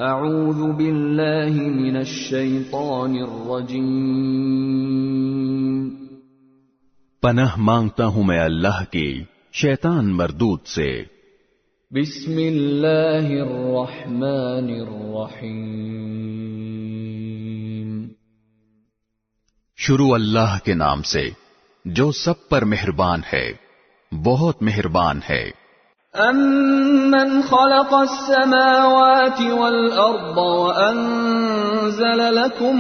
اعوذ باللہ من الشیطان الرجیم، پناہ مانگتا ہوں میں اللہ کی شیطان مردود سے۔ بسم اللہ الرحمن الرحیم، شروع اللہ کے نام سے جو سب پر مہربان ہے، بہت مہربان ہے۔ امن خلق السماوات والارض وانزل لكم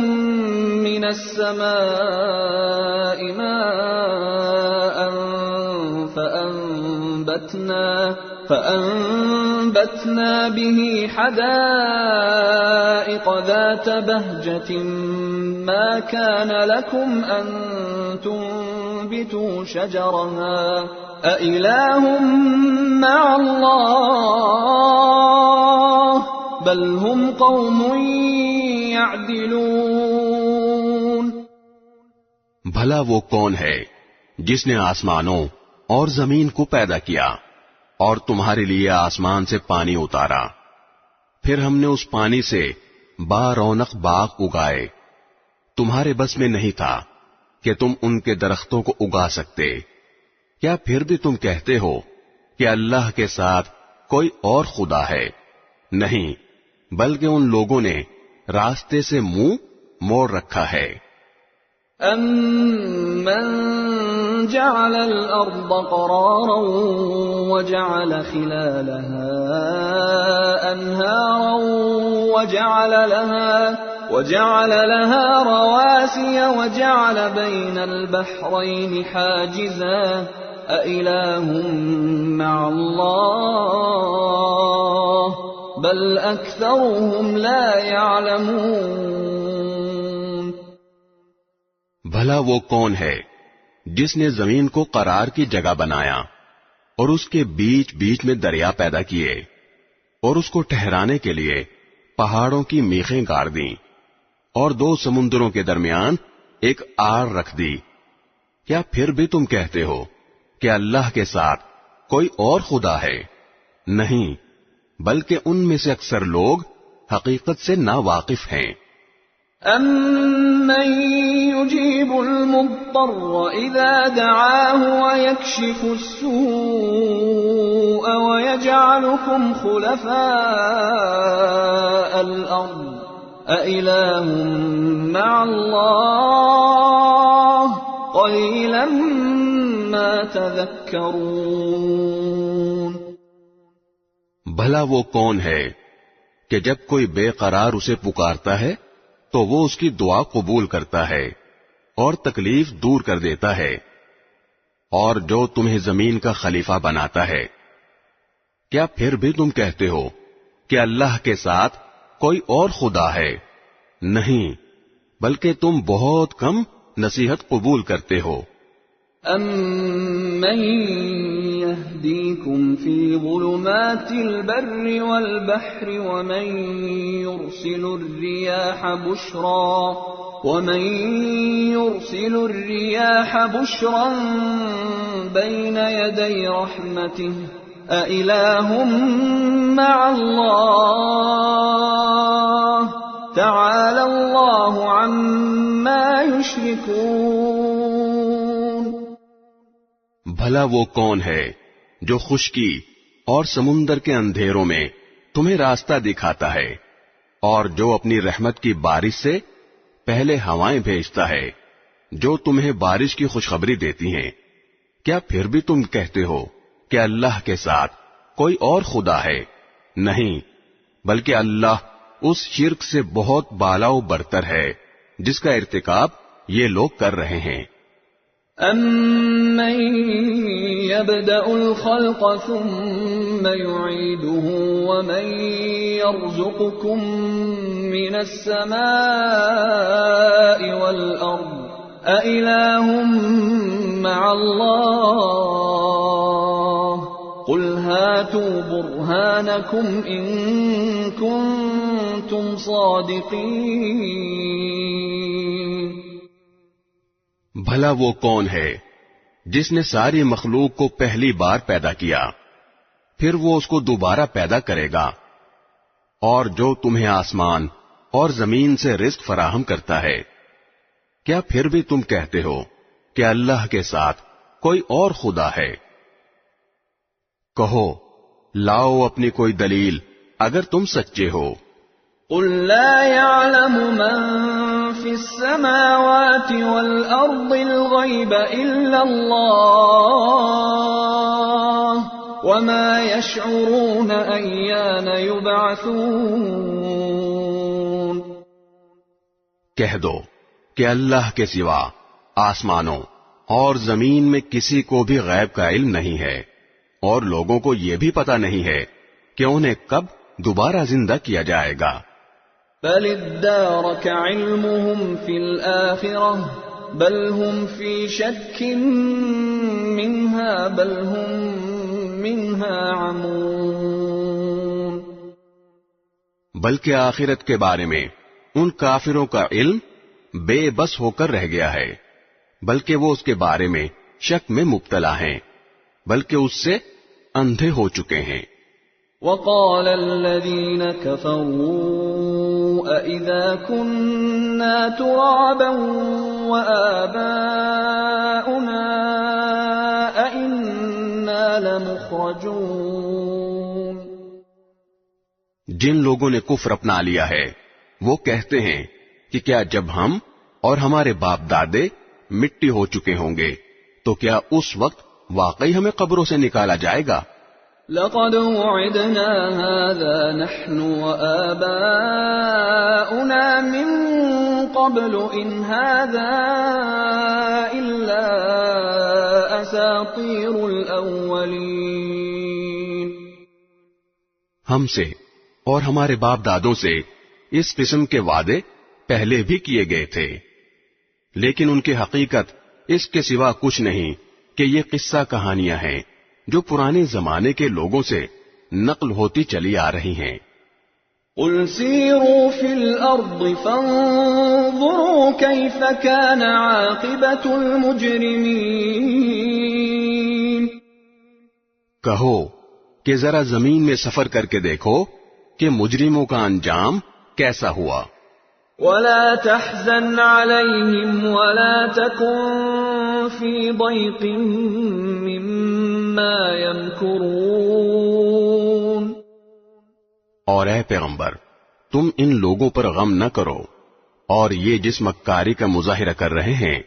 من السماء ماء فأنبتنا به حدائق ذات بهجة ما كان لكم أن تنبتوا شجرها أإله مع الله بل هم قوم يعدلون۔ بھلا وہ کون ہے جس نے آسمانوں اور زمین کو پیدا کیا اور تمہارے لیے آسمان سے پانی اتارا، پھر ہم نے اس پانی سے بارونق باغ اگائے۔ تمہارے بس میں نہیں تھا کہ تم ان کے درختوں کو اگا سکتے۔ کیا پھر بھی تم کہتے ہو کہ اللہ کے ساتھ کوئی اور خدا ہے؟ نہیں، بلکہ ان لوگوں نے راستے سے منہ موڑ رکھا ہے۔ أَمَّنْ جَعَلَ الْأَرْضَ قَرَارًا وَجَعَلَ خِلَالَهَا أَنْهَارًا وَجَعَلَ لَهَا رَوَاسِيَ وَجَعَلَ بَيْنَ الْبَحْرَيْنِ حَاجِزًا أَإِلَٰهٌ مَّعَ اللَّهِ بَلْ أَكْثَرُهُمْ لَا يَعْلَمُونَ۔ بھلا وہ کون ہے جس نے زمین کو قرار کی جگہ بنایا اور اس کے بیچ بیچ میں دریا پیدا کیے اور اس کو ٹھہرانے کے لیے پہاڑوں کی میخیں گاڑ دیں اور دو سمندروں کے درمیان ایک آڑ رکھ دی۔ کیا پھر بھی تم کہتے ہو کہ اللہ کے ساتھ کوئی اور خدا ہے؟ نہیں، بلکہ ان میں سے اکثر لوگ حقیقت سے ناواقف ہیں۔ أَمَّن يُجِيبُ الْمُضْطَرَّ إِذَا دَعَاهُ وَيَكْشِفُ السُّوءَ وَيَجْعَلُكُمْ خُلَفَاءَ الْأَرْضِ أَإِلَٰهٌ مَّعَ اللَّهِ قَلِيلًا مَّا تَذَكَّرُونَ۔ بھلا وہ کون ہے کہ جب کوئی بے قرار اسے پکارتا ہے تو وہ اس کی دعا قبول کرتا ہے اور تکلیف دور کر دیتا ہے، اور جو تمہیں زمین کا خلیفہ بناتا ہے۔ کیا پھر بھی تم کہتے ہو کہ اللہ کے ساتھ کوئی اور خدا ہے؟ نہیں، بلکہ تم بہت کم نصیحت قبول کرتے ہو۔ أَمَّن يَهْدِيكُمْ فِي ظُلُمَاتِ الْبَرِّ وَالْبَحْرِ وَمَن يُرْسِلُ الرِّيَاحَ بُشْرًا بَيْنَ يَدَيْ رَحْمَتِهِ أَإِلَٰهٌ مَّعَ اللَّهِ تَعَالَى اللَّهُ عَمَّا يُشْرِكُونَ۔ بھلا وہ کون ہے جو خشکی اور سمندر کے اندھیروں میں تمہیں راستہ دکھاتا ہے، اور جو اپنی رحمت کی بارش سے پہلے ہوائیں بھیجتا ہے جو تمہیں بارش کی خوشخبری دیتی ہیں؟ کیا پھر بھی تم کہتے ہو کہ اللہ کے ساتھ کوئی اور خدا ہے؟ نہیں، بلکہ اللہ اس شرک سے بہت بالا و برتر ہے جس کا ارتکاب یہ لوگ کر رہے ہیں۔ أَمَّن يَبْدَأُ الْخَلْقَ ثُمَّ يُعِيدُهُ وَمَن يَرْزُقُكُم مِّنَ السَّمَاءِ وَالْأَرْضِ أَإِلَٰهٌ مَّعَ اللَّهِ قُلْ هَاتُوا بُرْهَانَكُمْ إِن كُنتُمْ صَادِقِينَ۔ بھلا وہ کون ہے جس نے ساری مخلوق کو پہلی بار پیدا کیا، پھر وہ اس کو دوبارہ پیدا کرے گا؟ اور جو تمہیں آسمان اور زمین سے رزق فراہم کرتا ہے، کیا پھر بھی تم کہتے ہو کہ اللہ کے ساتھ کوئی اور خدا ہے؟ کہو لاؤ اپنی کوئی دلیل اگر تم سچے ہو۔ قل لا يعلم من في السماوات والأرض الغيب إلا الله وما يشعرون أيان يبعثون۔ کہہ دو کہ اللہ کے سوا آسمانوں اور زمین میں کسی کو بھی غیب کا علم نہیں ہے، اور لوگوں کو یہ بھی پتہ نہیں ہے کہ انہیں کب دوبارہ زندہ کیا جائے گا۔ بل ادارك علمهم في الآخرة بل هم في شك منها بل هم منها عمون۔ بلکہ آخرت کے بارے میں ان کافروں کا علم بے بس ہو کر رہ گیا ہے، بلکہ وہ اس کے بارے میں شک میں مبتلا ہیں، بلکہ اس سے اندھے ہو چکے ہیں۔ وقال الذين كفروا أإذا كنا ترابا وآباؤنا أإنا لمخرجون۔ جن لوگوں نے کفر اپنا لیا ہے وہ کہتے ہیں کہ کیا جب ہم اور ہمارے باپ دادے مٹی ہو چکے ہوں گے تو کیا اس وقت واقعی ہمیں قبروں سے نکالا جائے گا؟ لقد وعدنا هذا نحن وآباؤنا من قبل إن هذا إلا أساطير الأولين۔ ہم سے اور ہمارے باپ دادوں سے اس قسم کے وعدے پہلے بھی کیے گئے تھے، لیکن ان کی حقیقت اس کے سوا کچھ نہیں کہ یہ قصہ کہانیاں ہیں جو پرانے زمانے کے لوگوں سے نقل ہوتی چلی آ رہی ہیں۔ قل سیروا فی الارض فانظروا کیف کان عاقبۃ المجرمین۔ کہو کہ ذرا زمین میں سفر کر کے دیکھو کہ مجرموں کا انجام کیسا ہوا۔ ولا تحزن علیہم ولا تکن فی ضیق مما یمکرون۔ اور اے پیغمبر تم ان لوگوں پر غم نہ کرو، اور یہ جس مکاری کا مظاہرہ کر رہے ہیں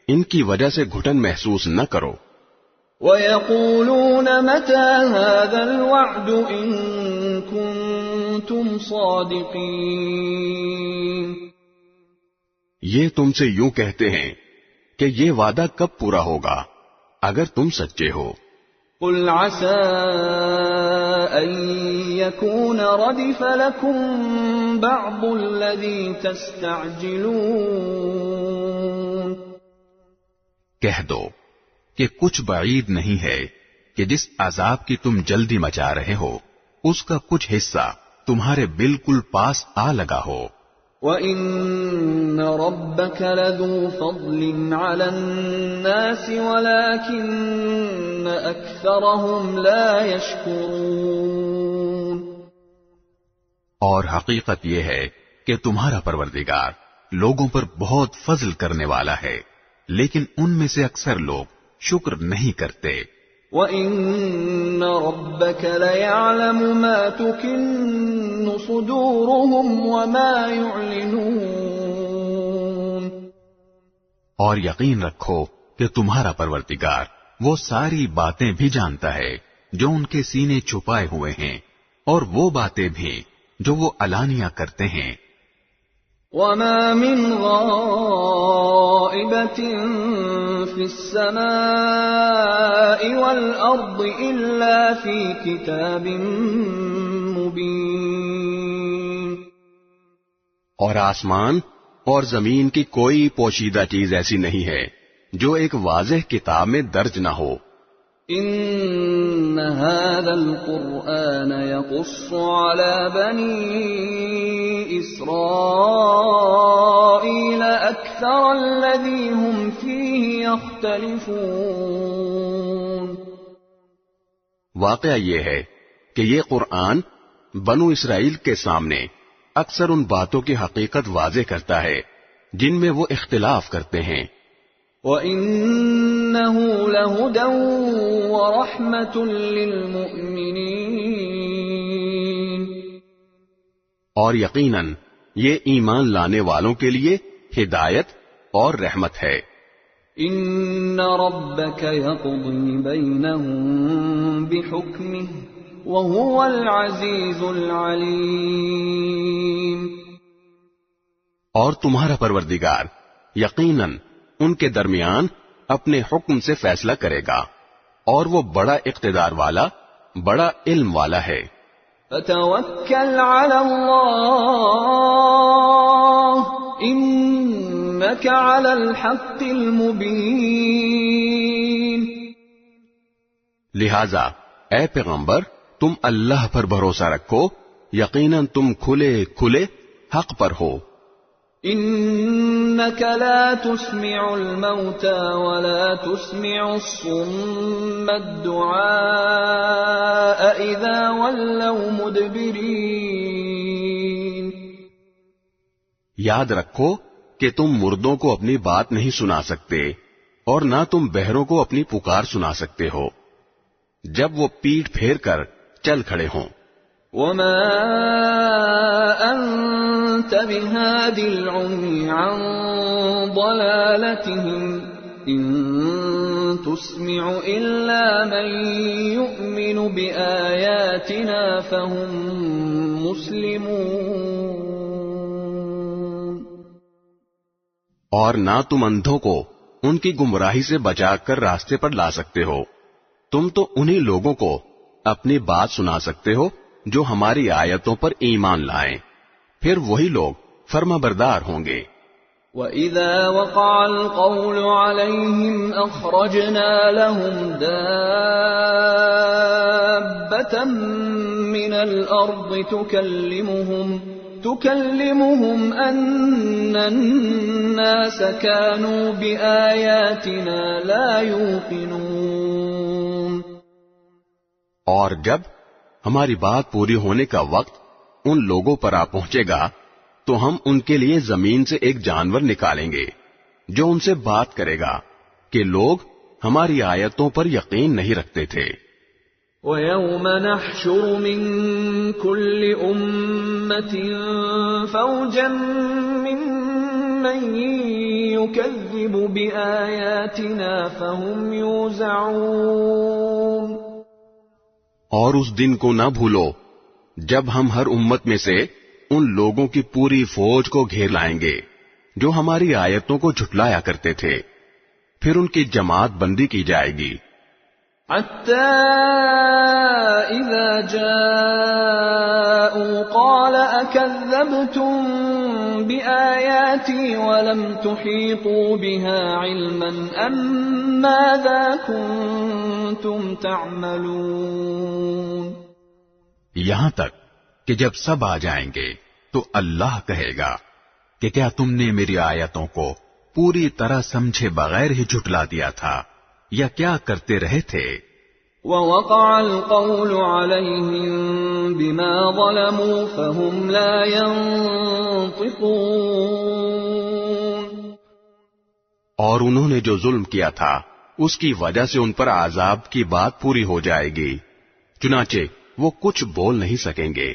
ان کی وجہ سے گھٹن محسوس نہ کرو۔ وَيَقُولُونَ مَتَى هَذَا الْوَعْدُ إِن كُنتُمْ صَادِقِينَ۔ یہ تم سے یوں کہتے ہیں کہ یہ وعدہ کب پورا ہوگا اگر تم سچے ہو۔ قُلْ عَسَىٰ أَن يَكُونَ رَدِفَ لَكُم بَعْضُ الَّذِي تَسْتَعْجِلُونَ۔ کہہ دو کہ کچھ بعید نہیں ہے کہ جس عذاب کی تم جلدی مچا رہے ہو اس کا کچھ حصہ تمہارے بالکل پاس آ لگا ہو۔ وَإِنَّ رَبَّكَ لَذُو فَضْلٍ عَلَى النَّاسِ وَلَكِنَّ أَكْثَرَهُمْ لَا يَشْكُرُونَ۔ اور حقیقت یہ ہے کہ تمہارا پروردگار لوگوں پر بہت فضل کرنے والا ہے، لیکن ان میں سے اکثر لوگ شکر نہیں کرتے۔ وَإِنَّ رَبَّكَ لَيَعْلَمُ مَا تُكِنُّ صُدُورُهُمْ وَمَا يُعْلِنُونَ۔ اور یقین رکھو کہ تمہارا پروردگار وہ ساری باتیں بھی جانتا ہے جو ان کے سینے چھپائے ہوئے ہیں، اور وہ باتیں بھی جو وہ علانیہ کرتے ہیں۔ وَمَا مِنْ غَائِبَةٍ فِي السَّمَاءِ وَالْأَرْضِ إِلَّا فِي كِتَابٍ مُبِينٍ۔ اور آسمان اور زمین کی کوئی پوشیدہ چیز ایسی نہیں ہے جو ایک واضح کتاب میں درج نہ ہو۔ إِنَّ هَذَا الْقُرْآنَ يَقُصُّ عَلَى بَنِي إِسْرَائِيلَ أَكْثَرَ الَّذِي هُمْ فِيهِ يَخْتَلِفُونَ۔ واقعہ یہ ہے کہ یہ قرآن بنو اسرائیل کے سامنے اکثر ان باتوں کی حقیقت واضح کرتا ہے جن میں وہ اختلاف کرتے ہیں. وَإِنَّهُ لَهُدًى وَرَحْمَةٌ لِّلْمُؤْمِنِينَ. اور یقیناً یہ ایمان لانے والوں کے لیے ہدایت اور رحمت ہے. إِنَّ رَبَّكَ يَقْضِي بَيْنَهُم بِحُكْمِهِ وَهُوَ الْعَزِيزُ الْعَلِيمُ. اور تمہارا پروردگار یقیناً ان کے درمیان اپنے حکم سے فیصلہ کرے گا اور وہ بڑا اقتدار والا بڑا علم والا ہے. فَتَوَكَّلْ عَلَى اللَّهِ إِنَّكَ عَلَى الْحَقِّ الْمُبِينِ. لہذا اے پیغمبر تم اللہ پر بھروسہ رکھو، یقیناً تم کھلے کھلے حق پر ہو. إِنَّكَ لَا تُسْمِعُ الْمَوْتَى وَلَا تُسْمِعُ الصُّمَّ الدُّعَاءَ إِذَا وَلَّوْا مُدْبِرِينَ. یاد رکھو کہ تم مردوں کو اپنی بات نہیں سنا سکتے اور نہ تم بہروں کو اپنی پکار سنا سکتے ہو جب وہ پیٹھ پھیر کر چل کھڑے ہوں. وَمَا أَنْتَ بِهَادِ الْعُمْيِ عَنْ ضَلَالَتِهِمْ إِن تُسْمِعُ إِلَّا مَن يُؤْمِنُ بِآيَاتِنَا فَهُمْ مُسْلِمُونَ. اور نہ تم اندھوں کو ان کی گمراہی سے بچا کر راستے پر لا سکتے ہو، تم تو انہی لوگوں کو اپنی بات سنا سکتے ہو جو ہماری آیتوں پر ایمان لائیں، پھر وہی لوگ فرما بردار ہوں گے. وَإِذَا وَقَعَ الْقَوْلُ عَلَيْهِمْ أَخْرَجْنَا لَهُمْ دَابَّةً مِّنَ الْأَرْضِ تُكَلِّمُهُمْ أَنَّ النَّاسَ كَانُوا بِآيَاتِنَا لَا يُوقِنُونَ. اور جب ہماری بات پوری ہونے کا وقت ان لوگوں پر آ پہنچے گا تو ہم ان کے لیے زمین سے ایک جانور نکالیں گے جو ان سے بات کرے گا کہ لوگ ہماری آیتوں پر یقین نہیں رکھتے تھے. وَيَوْمَ نَحْشُرُ مِن كُلِّ أُمَّةٍ فَوْجًا مِّمَّن يُكَذِّبُ بِآيَاتِنَا فَهُمْ يُوزَعُونَ. اور اس دن کو نہ بھولو جب ہم ہر امت میں سے ان لوگوں کی پوری فوج کو گھیر لائیں گے جو ہماری آیتوں کو جھٹلایا کرتے تھے، پھر ان کی جماعت بندی کی جائے گی. حَتَّى إِذَا جَاءُوا قَالَ أَكَذَّبْتُم بِآيَاتِي وَلَمْ تُحِيطُوا بِهَا عِلْمًا أَمْ مَاذَا كُنتُمْ تَعْمَلُونَ. یہاں تک کہ جب سب آ جائیں گے تو اللہ کہے گا کہ کیا تم نے میری آیتوں کو پوری طرح سمجھے بغیر ہی جھٹلا دیا تھا یا کیا کرتے رہے تھے؟ وَوَقَعَ الْقَوْلُ عَلَيْهِمْ بِمَا ظَلَمُوا فَهُمْ لَا يَنطِقُونَ. اور انہوں نے جو ظلم کیا تھا اس کی وجہ سے ان پر عذاب کی بات پوری ہو جائے گی، چنانچہ وہ کچھ بول نہیں سکیں گے.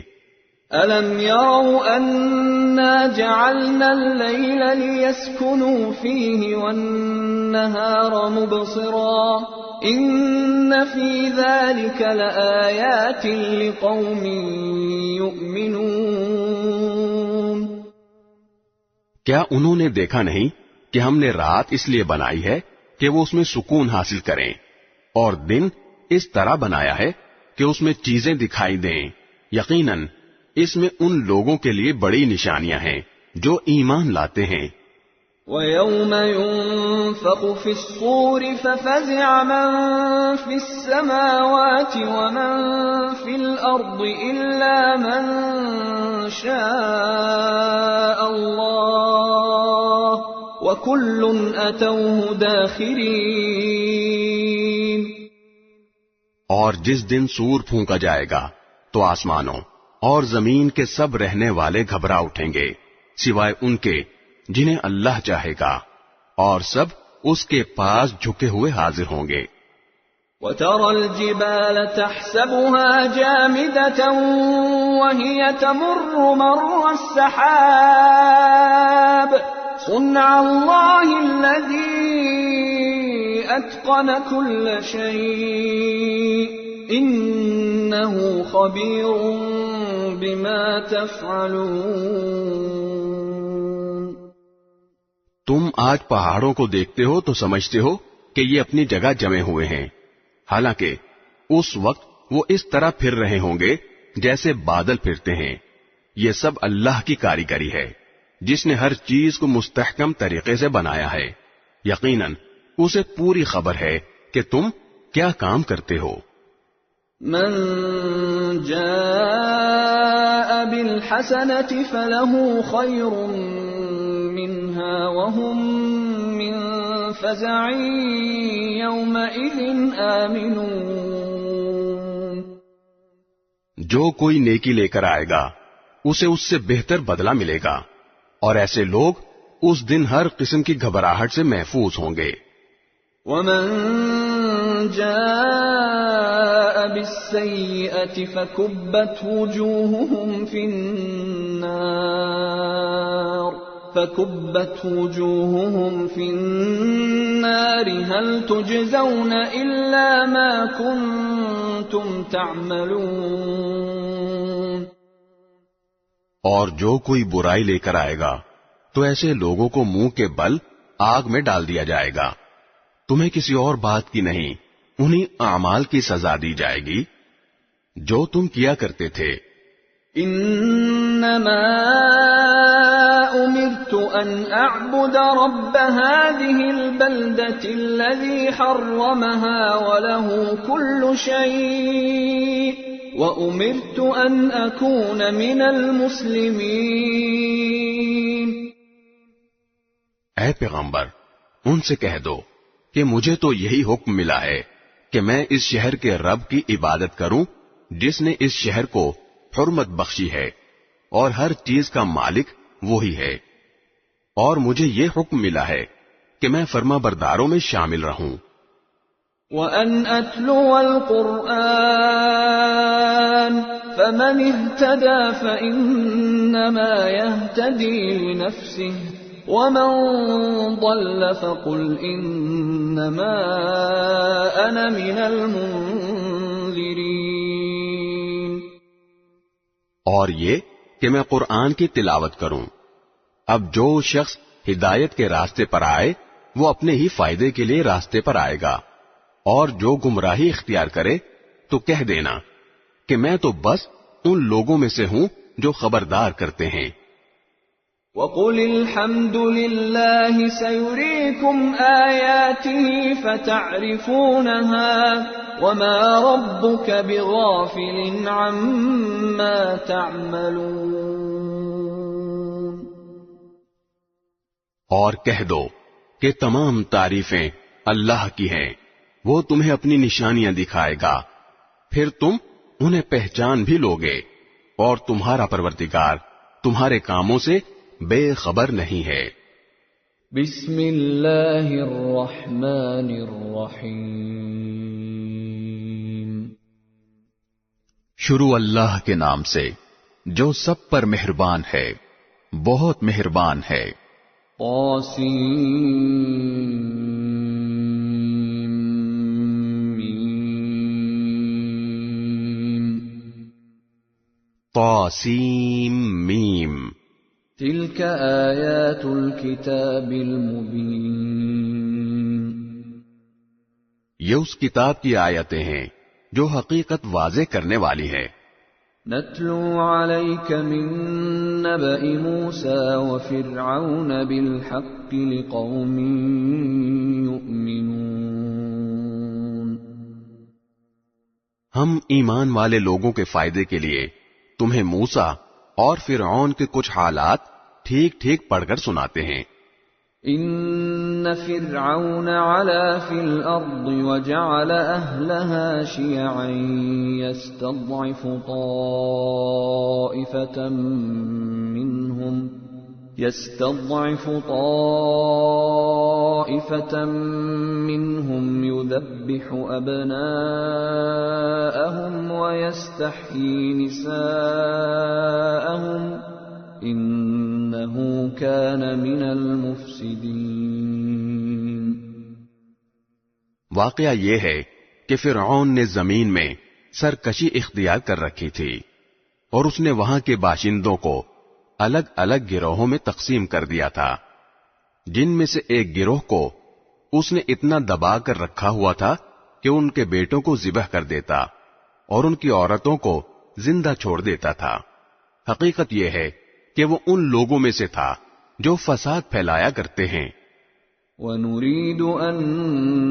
أَلَمْ يَرَوْا أَنَّا جَعَلْنَا اللَّيْلَ لِيَسْكُنُوا فِيهِ وَالنَّهَارَ مُبْصِرًا إِنَّ فِي ذَلِكَ لَآيَاتٍ لِقَوْمٍ يُؤْمِنُونَ. کیا انہوں نے دیکھا نہیں کہ ہم نے رات اس لیے بنائی ہے کہ وہ اس میں سکون حاصل کریں اور دن اس طرح بنایا ہے کہ اس میں چیزیں دکھائی دیں، یقیناً اس میں ان لوگوں کے لیے بڑی نشانیاں ہیں جو ایمان لاتے ہیں. وَيَوْمَ يُنفَخُ فِي الصُّورِ فَفَزِعَ مَن فِي السَّمَاوَاتِ وَمَن فِي الْأَرْضِ إِلَّا مَن شَاءَ اللَّهُ وَكُلٌّ أَتَوْهُ دَاخِرِينَ. اور جس دن سور پھونکا جائے گا تو آسمانوں اور زمین کے سب رہنے والے گھبرا اٹھیں گے سوائے ان کے جنہیں اللہ چاہے گا، اور سب اس کے پاس جھکے ہوئے حاضر ہوں گے۔ وَتَرَى الْجِبَالَ تَحْسَبُهَا جَامِدَةً وَهِيَ تَمُرُّ مَرَّ السَّحَابِ صُنْعَ اللَّهِ الَّذِي أَتْقَنَ كُلَّ شَيْءٍ إِنَّهُ خَبِيرٌ بِمَا تَفْعَلُونَ۔ تم آج پہاڑوں کو دیکھتے ہو تو سمجھتے ہو کہ یہ اپنی جگہ جمے ہوئے ہیں، حالانکہ اس وقت وہ اس طرح پھر رہے ہوں گے جیسے بادل پھرتے ہیں۔ یہ سب اللہ کی کاریگری ہے جس نے ہر چیز کو مستحکم طریقے سے بنایا ہے۔ یقیناً اسے پوری خبر ہے کہ تم کیا کام کرتے ہو۔ من جاء بالحسنة فله خير منها وهم من فزع يومئذ آمنون۔ جو کوئی نیکی لے کر آئے گا اسے اس سے بہتر بدلہ ملے گا، اور ایسے لوگ اس دن ہر قسم کی گھبراہٹ سے محفوظ ہوں گے۔ ومن جاء بالسيئة فكبت وجوههم في النار هل تجزون إلا ما كنتم تعملون۔ اور جو کوئی برائی لے کر آئے گا تو ایسے لوگوں کو منہ کے بل آگ میں ڈال دیا جائے گا، تمہیں کسی اور بات کی نہیں، انہیں اعمال کی سزا دی جائے گی جو تم کیا کرتے تھے۔ انما امرت ان اعبد رب هذه البلدة الذي حرمها وله كل شيء وامرت ان اكون من المسلمين۔ اے پیغمبر، ان سے کہہ دو کہ مجھے تو یہی حکم ملا ہے کہ میں اس شہر کے رب کی عبادت کروں جس نے اس شہر کو حرمت بخشی ہے، اور ہر چیز کا مالک وہی ہے، اور مجھے یہ حکم ملا ہے کہ میں فرما برداروں میں شامل رہوں۔ وَأَنْ أَتْلُوَ الْقُرْآنَ فَمَنِ اهْتَدَى فَإِنَّمَا يَهْتَدِي لِنَفْسِهِ وَمَنْ ضَلَّ فَقُلْ إِنَّمَا أَنَا مِنَ الْمُنذِرِينَ۔ اور یہ کہ میں قرآن کی تلاوت کروں، اب جو شخص ہدایت کے راستے پر آئے وہ اپنے ہی فائدے کے لیے راستے پر آئے گا، اور جو گمراہی اختیار کرے تو کہہ دینا کہ میں تو بس ان لوگوں میں سے ہوں جو خبردار کرتے ہیں۔ وَقُلِ الْحَمْدُ لِلَّهِ سَيُرِيكُمْ آيَاتِهِ فَتَعْرِفُونَهَا وَمَا رَبُّكَ بِغَافِلٍ عَمَّا تَعْمَلُونَ۔ اور کہہ دو کہ تمام تعریفیں اللہ کی ہیں، وہ تمہیں اپنی نشانیاں دکھائے گا، پھر تم انہیں پہچان بھی لوگے، اور تمہارا پروردگار تمہارے کاموں سے بے خبر نہیں ہے۔ بسم اللہ الرحمن الرحیم۔ شروع اللہ کے نام سے جو سب پر مہربان ہے، بہت مہربان ہے۔ طاسیم میم۔ تلك آیات الکتاب المبین۔ یہ اس کتاب کی آیتیں ہیں جو حقیقت واضح کرنے والی ہے۔ نتلو علیک من نبأ موسیٰ وفرعون بالحق لقوم یؤمنون۔ ہم ایمان والے لوگوں کے فائدے کے لیے تمہیں موسیٰ اور فرعون کے کچھ حالات ٹھیک ٹھیک پڑھ کر سناتے ہیں۔ إن فرعون علا في الأرض وجعل أهلها شيعا يستضعف طائفة منهم يذبح أبناءهم ويستحيي نساءهم إنه كان من المفسدين۔ واقعہ یہ ہے کہ فرعون نے زمین میں سرکشی اختیار کر رکھی تھی اور اس نے وہاں کے باشندوں کو الگ الگ گروہوں میں تقسیم کر دیا تھا، جن میں سے ایک گروہ کو اس نے اتنا دبا کر رکھا ہوا تھا کہ ان کے بیٹوں کو ذبح کر دیتا اور ان کی عورتوں کو زندہ چھوڑ دیتا تھا۔ حقیقت یہ ہے کہ وہ ان لوگوں میں سے تھا جو فساد پھیلایا کرتے ہیں۔ وَنُرِيدُ أَن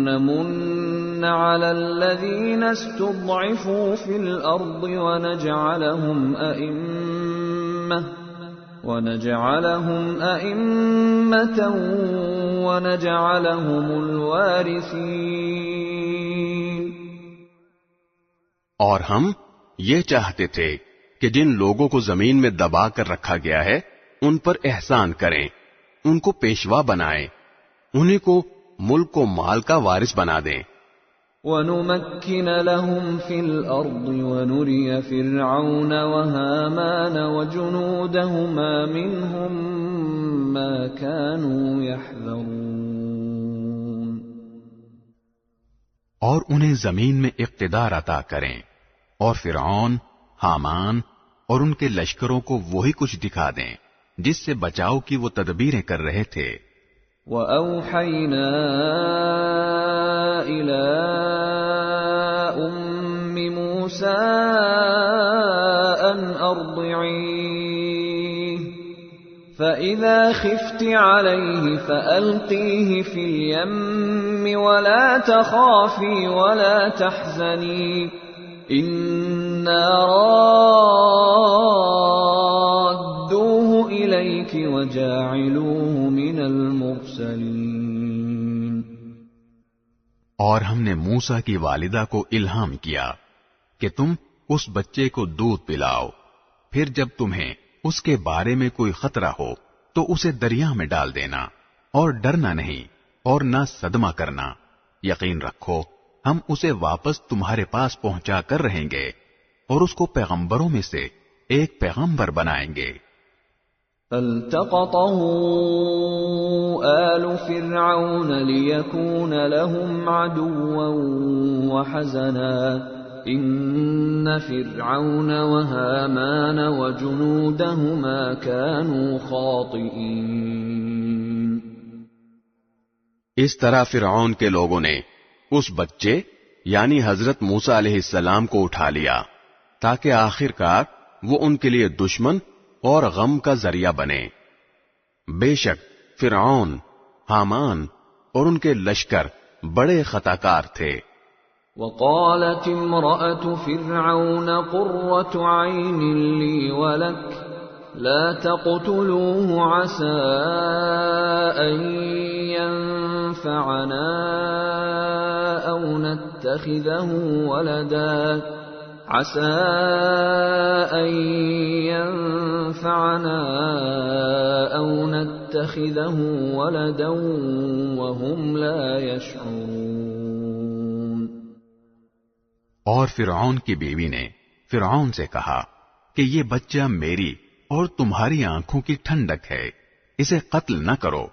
نَّمُنَّ عَلَى الَّذِينَ اسْتُضْعِفُوا فِي الْأَرْضِ وَنَجْعَلَهُمْ أَئِمَّةً وَنَجْعَلَهُمُ الْوَارِثِينَ۔ اور ہم یہ چاہتے تھے کہ جن لوگوں کو زمین میں دبا کر رکھا گیا ہے ان پر احسان کریں، ان کو پیشوا بنائیں، انہیں کو ملک و مال کا وارث بنا دیں۔ وَنُمَكِّنَ لَهُمْ فِي الْأَرْضِ وَنُرِيَ فِرْعَوْنَ وَهَامَانَ وَجُنُودَهُمَا مِنْهُمْ مَا كَانُوا يَحْذَرُونَ۔ اور انہیں زمین میں اقتدار عطا کریں اور فرعون، حامان اور ان کے لشکروں کو وہی کچھ دکھا دیں جس سے بچاؤ کی وہ تدبیریں کر رہے تھے۔ وَأَوْحَيْنَا إِلَىٰ أُمِّ مُوسَىٰ أَنْ أَرْضِعِيهِ فَإِذَا خِفْتِ عَلَيْهِ فَأَلْقِيهِ فِي الْيَمِّ وَلَا تَخَافِي وَلَا تَحْزَنِي إِنَّا رَادُّوهُ إِلَيْكِ وَجَاعِلُوهُ مِنَ الْمُرْسَلِينَ۔ اور ہم نے موسیٰ کی والدہ کو الہام کیا کہ تم اس بچے کو دودھ پلاؤ، پھر جب تمہیں اس کے بارے میں کوئی خطرہ ہو تو اسے دریا میں ڈال دینا، اور ڈرنا نہیں اور نہ صدمہ کرنا، یقین رکھو ہم اسے واپس تمہارے پاس پہنچا کر رہیں گے اور اس کو پیغمبروں میں سے ایک پیغمبر بنائیں گے۔ فَالْتَقَطَهُ آلُ فِرْعَوْنَ لِيَكُونَ لَهُمْ عَدُوًّا وَحَزَنًا إِنَّ فِرْعَوْنَ وَهَامَانَ وَجُنُودَهُمَا كَانُوا خَاطِئِينَ۔ اس طرح فرعون کے لوگوں نے اس بچے یعنی حضرت موسیٰ علیہ السلام کو اٹھا لیا تاکہ آخر کار وہ ان کے لیے دشمن اور غم کا ذریعہ بنے۔ بے شک فرعون، حامان اور ان کے لشکر بڑے خطاکار تھے۔ وقالت امرأة فرعون قرة عين لي ولك لا تقتلوه عسى أن ينفعنا أو نتخذه ولدا وهم لا يشعرون۔ اور فرعون کی بیوی نے فرعون سے کہا کہ یہ بچہ میری اور تمہاری آنکھوں کی ٹھنڈک ہے، اسے قتل نہ کرو،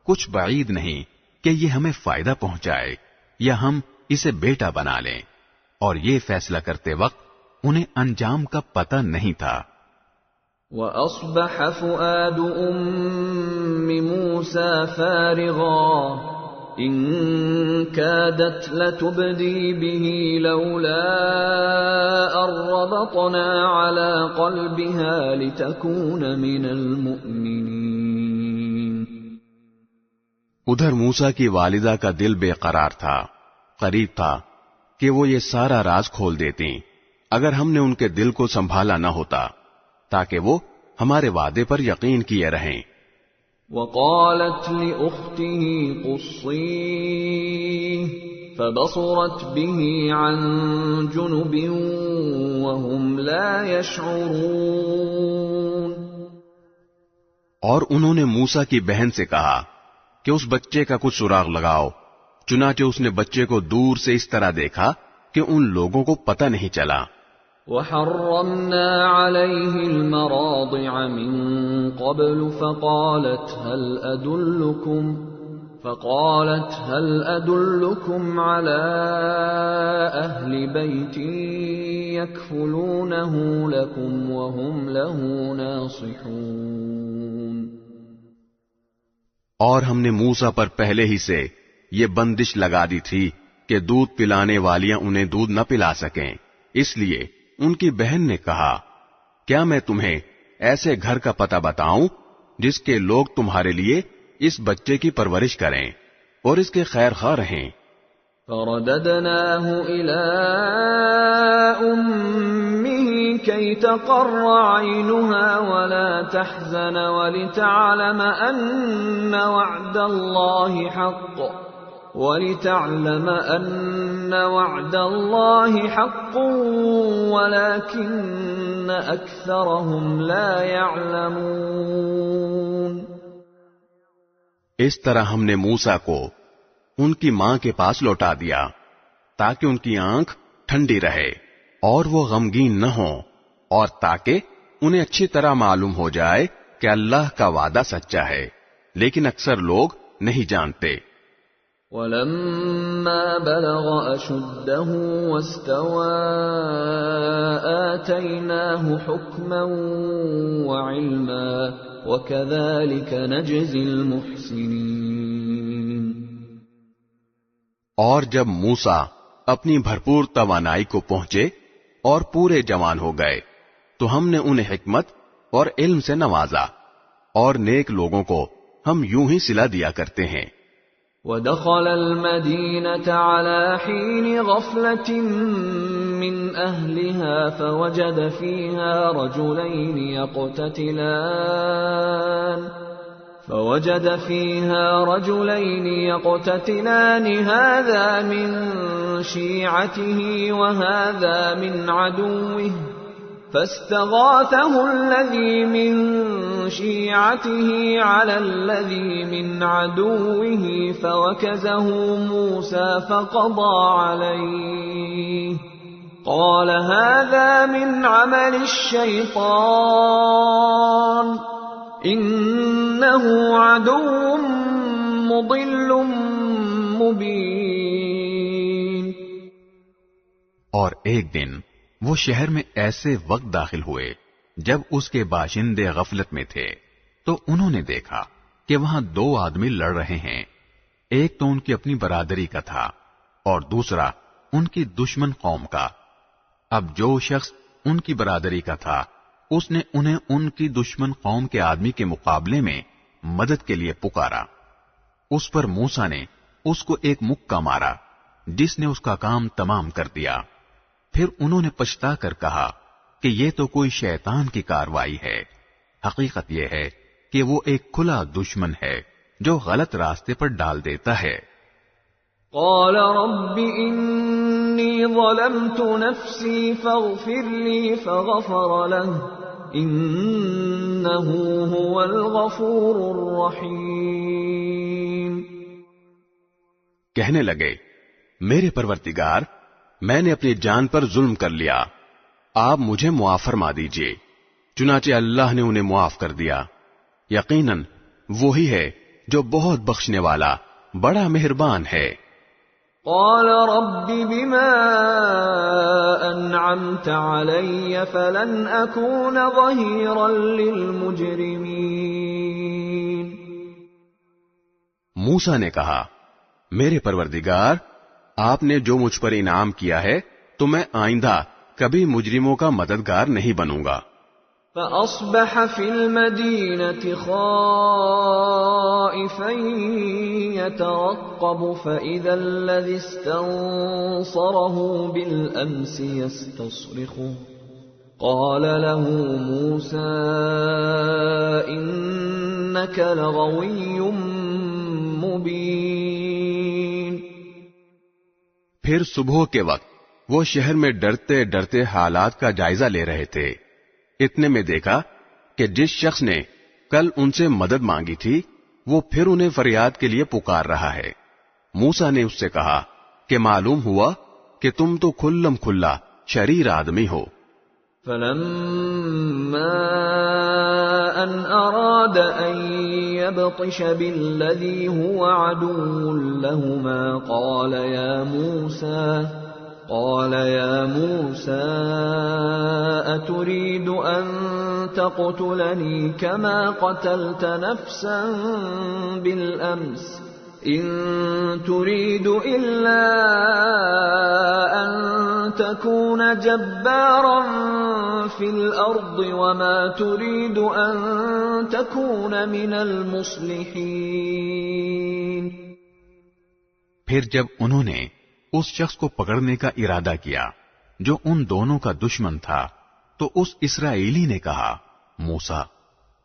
کچھ بعید نہیں کہ یہ ہمیں فائدہ پہنچائے یا ہم اسے بیٹا بنا لیں۔ اور یہ فیصلہ کرتے وقت انہیں انجام کا پتہ نہیں تھا۔ وَأَصْبَحَ فُؤَادُ أُمِّ مُوسَى فَارِغًا إِن كَادَتْ لَتُبْدِي بِهِ لَوْلَا أَن رَّبَطْنَا عَلَى قَلْبِهَا لِتَكُونَ مِنَ الْمُؤْمِنِينَ۔ ادھر موسیٰ کی والدہ کا دل بے قرار تھا، قریب تھا کہ وہ یہ سارا راز کھول دیتی اگر ہم نے ان کے دل کو سنبھالا نہ ہوتا تاکہ وہ ہمارے وعدے پر یقین کیے رہیں۔ وقالت لأخته قصيه فبصرت به عن جنب وهم لا يشعرون. اور انہوں نے موسیٰ کی بہن سے کہا کہ اس بچے کا کچھ سراغ لگاؤ. چنانچہ اس نے بچے کو دور سے اس طرح دیکھا کہ ان لوگوں کو پتہ نہیں چلا. وحرمنا عليه المراضع من قبل فقالت هل أدلكم على أهل بيت يكفلونه لكم وهم له ناصحون. اور ہم نے موسیٰ پر پہلے ہی سے یہ بندش لگا دی تھی کہ دودھ پلانے والیاں انہیں دودھ نہ پلا سکیں. اس لیے ان کی بہن نے کہا کیا میں تمہیں ایسے گھر کا پتہ بتاؤں جس کے لوگ تمہارے لیے اس بچے کی پرورش کریں اور اس کے خیر خواہ رہیں. فرددناه إلى أمه كي تقر عينها ولا تحزن ولتعلم أن وعد الله حق ولكن أكثرهم لا يعلمون. اس طرح ہم نے موسیٰ کو ان کی ماں کے پاس لوٹا دیا تاکہ ان کی آنکھ ٹھنڈی رہے اور وہ غمگین نہ ہوں، اور تاکہ انہیں اچھی طرح معلوم ہو جائے کہ اللہ کا وعدہ سچا ہے، لیکن اکثر لوگ نہیں جانتے. وَلَمَّا بَلَغَ أَشُدَّهُ وَاسْتَوَى آتَيْنَاهُ حُكْمًا وَعِلْمًا وَكَذَلِكَ نَجْزِي الْمُحْسِنِينَ. اور جب موسیٰ اپنی بھرپور توانائی کو پہنچے اور پورے جوان ہو گئے تو ہم نے انہیں حکمت اور علم سے نوازا، اور نیک لوگوں کو ہم یوں ہی صلہ دیا کرتے ہیں. وَدَخَلَ الْمَدِينَةَ عَلَى حِينِ غَفْلَةٍ مِّنْ أَهْلِهَا فوجد فيها رجلين يقتتلان هذا من شيعته وهذا من عدوه فاستغاثه الذي من شيعته على الذي من عدوه فوكزه موسى فقضى عليه قال هذا من عمل الشيطان انه عدو مضل مبين. اور ایک دن وہ شہر میں ایسے وقت داخل ہوئے جب اس کے باشندے غفلت میں تھے، تو انہوں نے دیکھا کہ وہاں دو آدمی لڑ رہے ہیں. ایک تو ان کی اپنی برادری کا تھا اور دوسرا ان کی دشمن قوم کا. اب جو شخص ان کی برادری کا تھا اس نے انہیں ان کی دشمن قوم کے آدمی کے مقابلے میں مدد کے لیے پکارا. اس پر موسیٰ نے اس کو ایک مکہ مارا جس نے اس کا کام تمام کر دیا. پھر انہوں نے پچھتا کر کہا کہ یہ تو کوئی شیطان کی کاروائی ہے. حقیقت یہ ہے کہ وہ ایک کھلا دشمن ہے جو غلط راستے پر ڈال دیتا ہے. قال رب انی ظلمت نفسی فاغفر لی فغفر له انه هو الغفور الرحیم. کہنے لگے میرے پروردگار، میں نے اپنی جان پر ظلم کر لیا، آپ مجھے معاف فرما دیجیے. چنانچہ اللہ نے انہیں معاف کر دیا. یقیناً وہی ہے جو بہت بخشنے والا بڑا مہربان ہے. قال رب بما انعمت علی فلن اکون ظہیرا للمجرمین. موسیٰ نے کہا میرے پروردگار، آپ نے جو مجھ پر انعام کیا ہے تو میں آئندہ کبھی مجرموں کا مددگار نہیں بنوں گا. فأصبح في المدينة خائفا يترقب فإذا الذي استنصره بالأمس يستصرخه قال له موسى إن إنك لغوي مبين. پھر صبح کے وقت وہ شہر میں ڈرتے ڈرتے حالات کا جائزہ لے رہے تھے. اتنے میں دیکھا کہ جس شخص نے کل ان سے مدد مانگی تھی وہ پھر انہیں فریاد کے لیے پکار رہا ہے. موسیٰ نے اس سے کہا کہ معلوم ہوا کہ تم تو کھلم کھلا شریر آدمی ہو. فلما أن أراد أن يبطش بالذي هو عدو لهما قال يا موسى أتريد أن تقتلني كما قتلت نفسا بالأمس إن تريد إلا أن تكون جبارا في الأرض وما تريد أن تكون من المصلحين. پھر جب انہوں نے اس شخص کو پکڑنے کا ارادہ کیا جو ان دونوں کا دشمن تھا تو اس اسرائیلی نے کہا موسیٰ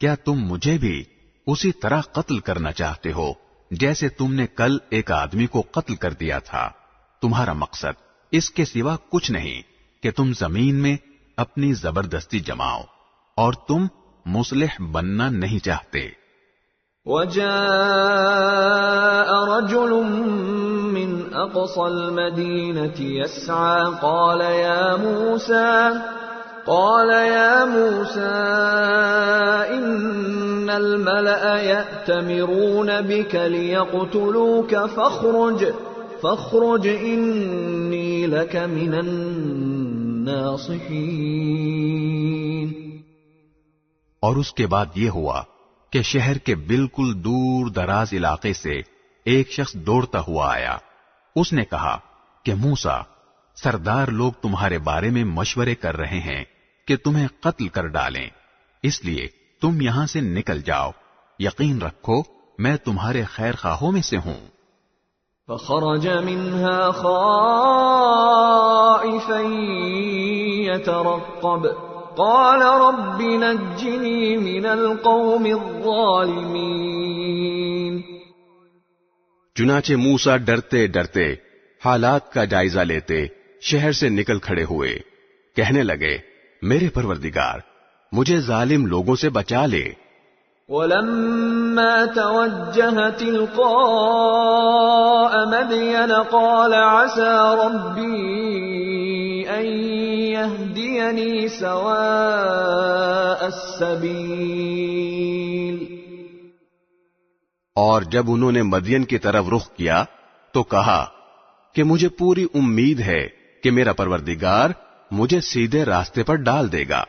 کیا تم مجھے بھی اسی طرح قتل کرنا چاہتے ہو جیسے تم نے کل ایک آدمی کو قتل کر دیا تھا؟ تمہارا مقصد اس کے سوا کچھ نہیں کہ تم زمین میں اپنی زبردستی جماؤ اور تم مصلح بننا نہیں چاہتے. وجاء رجل من أقصى المدينة يسعى قال يا موسى إن الملأ يأتمرون بك ليقتلوك فاخرج إني لك من الناصحين. اور اس کے بعد یہ ہوا کہ شہر کے بالکل دور دراز علاقے سے ایک شخص دوڑتا ہوا آیا. اس نے کہا کہ موسیٰ سردار لوگ تمہارے بارے میں مشورے کر رہے ہیں کہ تمہیں قتل کر ڈالیں، اس لیے تم یہاں سے نکل جاؤ، یقین رکھو میں تمہارے خیر خواہوں میں سے ہوں. فخرج منها خائفا يترقب قال رب نجني من القوم الظالمين. چنانچہ موسیٰ ڈرتے ڈرتے حالات کا جائزہ لیتے شہر سے نکل کھڑے ہوئے. کہنے لگے میرے پروردگار مجھے ظالم لوگوں سے بچا لے. ولما توجه تلقاء مدين قال عسى ربي أن يهديني سواء السبيل. اور جب انہوں نے مدین کی طرف رخ کیا تو کہا کہ مجھے پوری امید ہے کہ میرا پروردگار مجھے سیدھے راستے پر ڈال دے گا.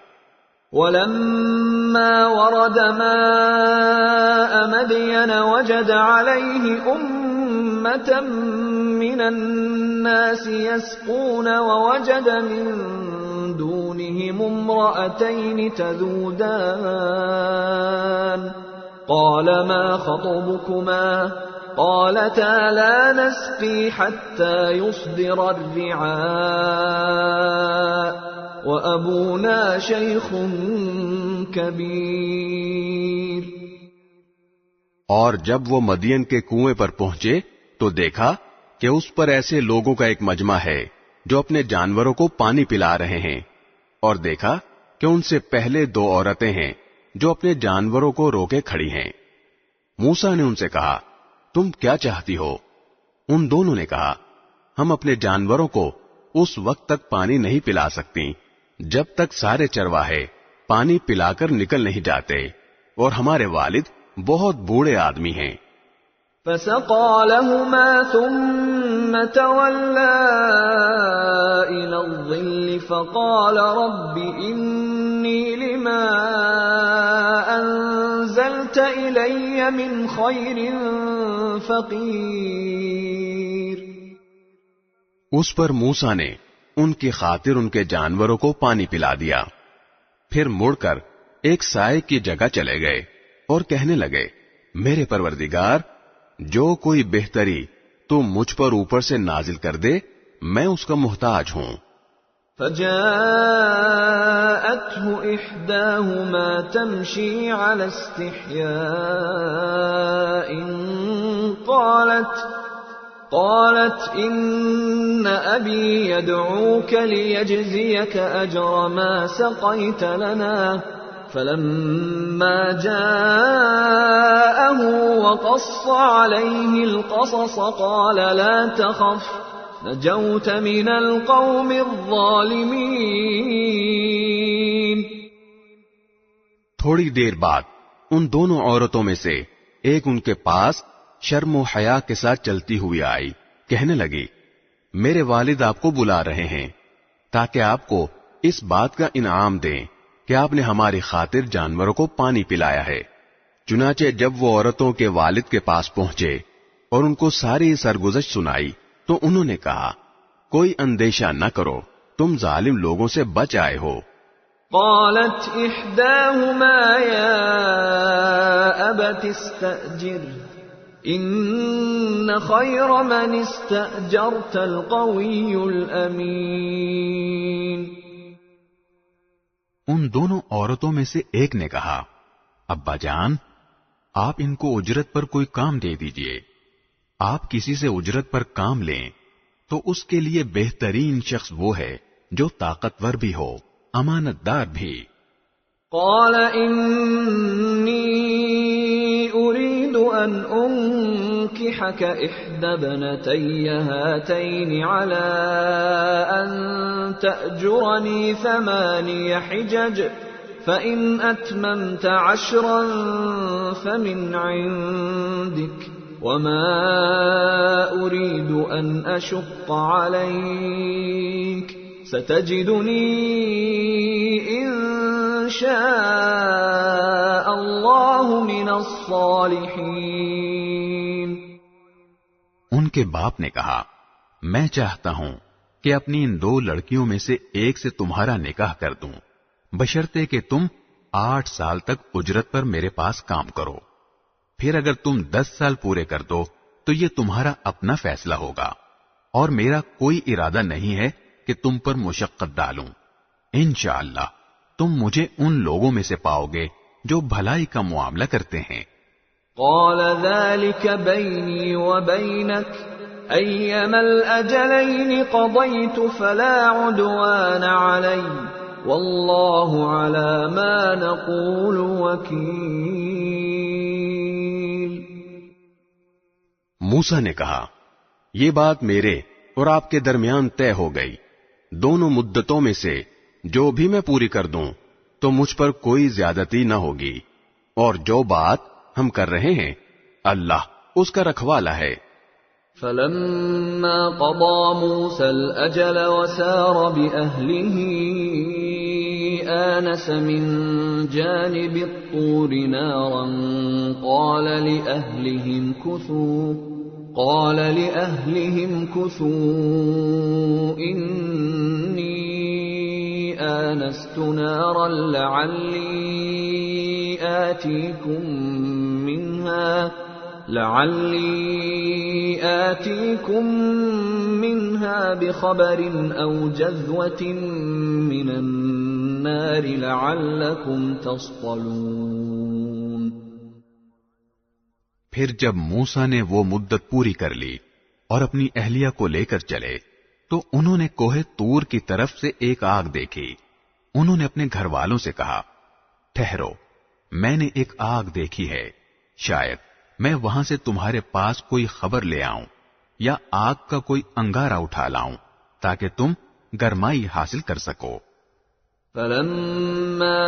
ولما ورد ماء مدين وجد عليه أمة من الناس يسقون ووجد من دونهم امرأتين تذودان قال ما خطبكما قالتا لا نسقي حتى يصدر الرعاء وأبونا شيخ كبير. اور جب وہ مدین کے کنویں پر پہنچے تو دیکھا کہ اس پر ایسے لوگوں کا ایک مجمع ہے جو اپنے جانوروں کو پانی پلا رہے ہیں، اور دیکھا کہ ان سے پہلے دو عورتیں ہیں جو اپنے جانوروں کو روکے کھڑی ہیں. موسیٰ نے ان سے کہا تم کیا چاہتی ہو؟ ان دونوں نے کہا ہم اپنے جانوروں کو اس وقت تک پانی نہیں پلا سکتی جب تک سارے چرواہے پانی پلا کر نکل نہیں جاتے، اور ہمارے والد بہت بوڑھے آدمی ہیں. فسقى لهما ثم تولى إلى الظل فقال رب إني لما أنزلت إلي من خير فقير. اس پر موسیٰ نے ان کی خاطر ان کے جانوروں کو پانی پلا دیا. پھر مڑ کر ایک سائے کی جگہ چلے گئے اور کہنے لگے میرے پروردگار جو کوئی بہتری تو مجھ پر اوپر سے نازل کر دے میں اس کا محتاج ہوں. فجاءته إحداهما تمشي على استحياء قالت إن أبي يدعوك ليجزيك أجر ما سقيت لنا فلما جاءه وقص عليه القصص قال لا تخف نجوت من القوم الظالمین. تھوڑی دیر بعد ان دونوں عورتوں میں سے ایک ان کے پاس شرم و حیا کے ساتھ چلتی ہوئی آئی. کہنے لگی میرے والد آپ کو بلا رہے ہیں تاکہ آپ کو اس بات کا انعام دیں کہ آپ نے ہماری خاطر جانوروں کو پانی پلایا ہے. چنانچہ جب وہ عورتوں کے والد کے پاس پہنچے اور ان کو ساری سرگزشت سنائی تو انہوں نے کہا کوئی اندیشہ نہ کرو، تم ظالم لوگوں سے بچ آئے ہو. قالت احداهما يا ابت استأجر ان خير من استأجرت القوي الامين. ان دونوں عورتوں میں سے ایک نے کہا ابا جان آپ ان کو اجرت پر کوئی کام دے دیجئے. آپ کسی سے اجرت پر کام لیں تو اس کے لیے بہترین شخص وہ ہے جو طاقتور بھی ہو، امانت دار بھی. قال انی اريد ان انكحك احدى ابنتي هاتين على ان تأجرني 8 حجج فإن أتممت 10 فمن عندك وما أريد أن أشق عليك ستجدني إن شاء الله من الصالحين. ان کے باپ نے کہا میں چاہتا ہوں کہ اپنی ان 2 لڑکیوں میں سے ایک سے تمہارا نکاح کر دوں بشرطے کہ تم 8 سال تک اجرت پر میرے پاس کام کرو. پھر اگر تم 10 سال پورے کر دو تو یہ تمہارا اپنا فیصلہ ہوگا اور میرا کوئی ارادہ نہیں ہے کہ تم پر مشقت ڈالوں. انشاءاللہ تم مجھے ان لوگوں میں سے پاؤ گے جو بھلائی کا معاملہ کرتے ہیں. قال ذلك بيني وبينك أيما الأجلين قضيت فلا عدوان علي والله على ما نقول وكيل. موسیٰ نے کہا یہ بات میرے اور آپ کے درمیان طے ہو گئی. دونوں مدتوں میں سے جو بھی میں پوری کر دوں تو مجھ پر کوئی زیادتی نہ ہوگی، اور جو بات ہم کر رہے ہیں اللہ اس کا رکھوالا ہے. فلما قضى موسى الأجل وسار بأهله آنس من جانب الطور نارا قال لأهلهم كثوا إني آنست نارا لعلي آتيكم منها بخبر أو جذوة من النار لعلكم تصطلون. پھر جب موسیٰ نے وہ مدت پوری کر لی اور اپنی اہلیہ کو لے کر چلے تو انہوں نے کوہ طور کی طرف سے ایک آگ دیکھی. انہوں نے اپنے گھر والوں سے کہا ٹھہرو، میں نے ایک آگ دیکھی ہے، شاید میں وہاں سے تمہارے پاس کوئی خبر لے آؤں یا آگ کا کوئی انگارہ اٹھا لاؤں تاکہ تم گرمائی حاصل کر سکو. فلما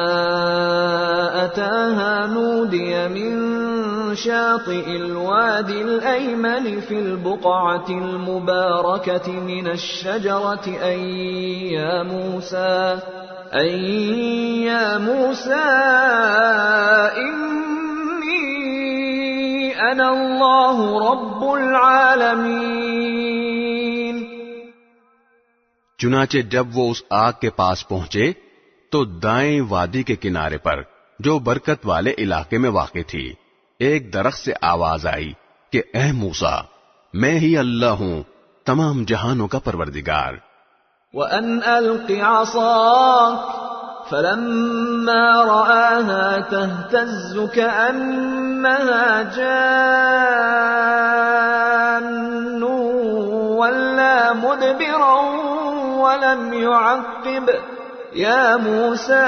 أتاها نودي من شاطئ الوادي الأيمن في البقعة المباركة من الشجرة أي يا موسى إني أنا الله رب العالمين. چنانچہ جب وہ اس آگ کے پاس پہنچے تو دائیں وادی کے کنارے پر جو برکت والے علاقے میں واقع تھی ایک درخت سے آواز آئی کہ اے موسیٰ میں ہی اللہ ہوں تمام جہانوں کا پروردگار. وأن ألق عصاك فلما رآها تهتز كأنها جان ولا مدبرا ولم يعقب يا موسى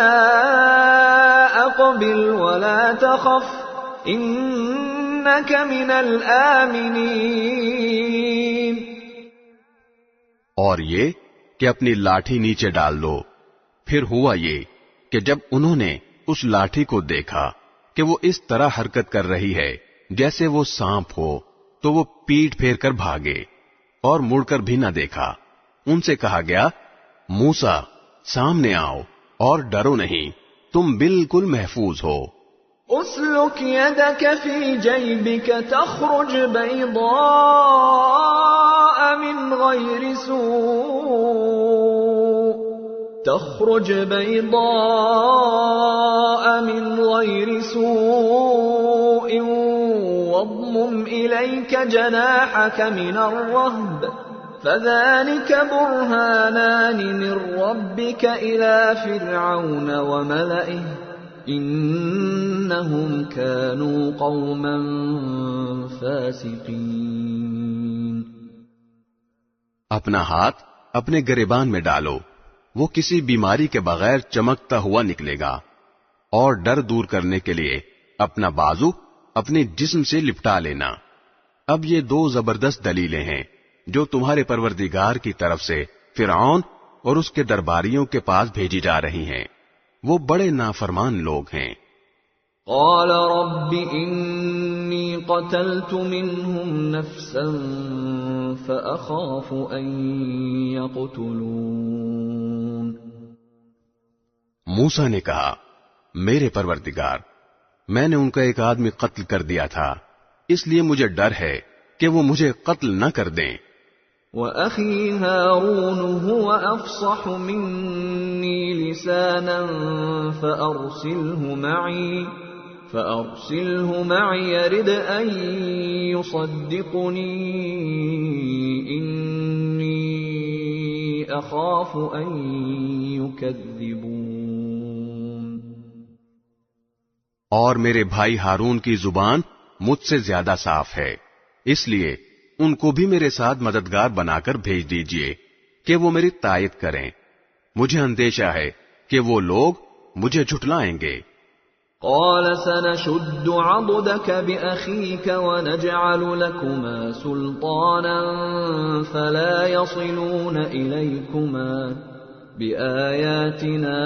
أقبل ولا تخف إنك من الآمنين. اور یہ کہ اپنی لاٹھی نیچے ڈال دو. پھر ہوا یہ کہ جب انہوں نے اس لاٹھی کو دیکھا کہ وہ اس طرح حرکت کر رہی ہے جیسے وہ سانپ ہو تو وہ پیٹ پھیر کر بھاگے اور مڑ کر بھی نہ دیکھا. ان سے کہا گیا موسیٰ سامنے آؤ اور ڈرو نہیں، تم بالکل محفوظ ہو. اسلک يدك في جيبك تخرج بيضاء من غير سوء واضمم إليك جناحك من الرهب فذلك برهانان من ربك إلى فرعون وملئه إنهم كانوا قوما فاسقين. اپنا ہاتھ اپنے گریبان میں ڈالو، وہ کسی بیماری کے بغیر چمکتا ہوا نکلے گا. اور ڈر دور کرنے کے لیے اپنا بازو اپنے جسم سے لپٹا لینا. اب یہ دو زبردست دلیلیں ہیں جو تمہارے پروردگار کی طرف سے فرعون اور اس کے درباریوں کے پاس بھیجی جا رہی ہیں. وہ بڑے نافرمان لوگ ہیں. قال رب انی قتلت منهم نفسا فأخاف ان يقتلون. موسیٰ نے کہا میرے پروردگار، میں نے ان کا ایک آدمی قتل کر دیا تھا، اس لیے مجھے ڈر ہے کہ وہ مجھے قتل نہ کر دیں. وَأَخِي هَارُونُ هُوَ أَفْصَحُ مِنِّي لِسَانًا فَأَرْسِلْهُ مَعِي يَرِدْ أَن يُصَدِّقُنِي إِنِّي أَخَافُ أَن يُكَذِّبُونِ. اور میرے بھائی ہارون کی زبان مجھ سے زیادہ صاف ہے، اس لیے ان کو بھی میرے ساتھ مددگار بنا کر بھیج دیجئے کہ وہ میری تائید کریں. مجھے اندیشہ ہے کہ وہ لوگ مجھے جھٹلائیں گے. قال سنشد عضدك بأخيك ونجعل لكما سلطانا فلا يصلون إليكما بآياتنا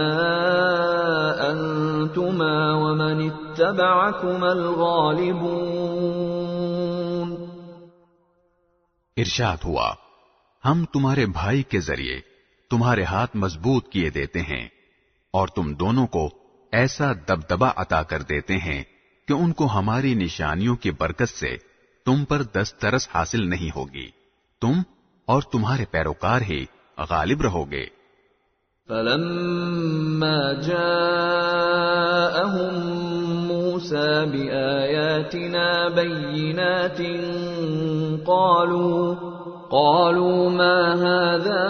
أنتما ومن اتبعكما الغالبون. ارشاد ہوا ہم تمہارے بھائی کے ذریعے تمہارے ہاتھ مضبوط کیے دیتے ہیں اور تم دونوں کو ایسا دبدبا عطا کر دیتے ہیں کہ ان کو ہماری نشانیوں کی برکت سے تم پر دسترس حاصل نہیں ہوگی، تم اور تمہارے پیروکار ہی غالب رہو گے. فلما جاءهم موسى بآياتنا بينات قالوا ما هذا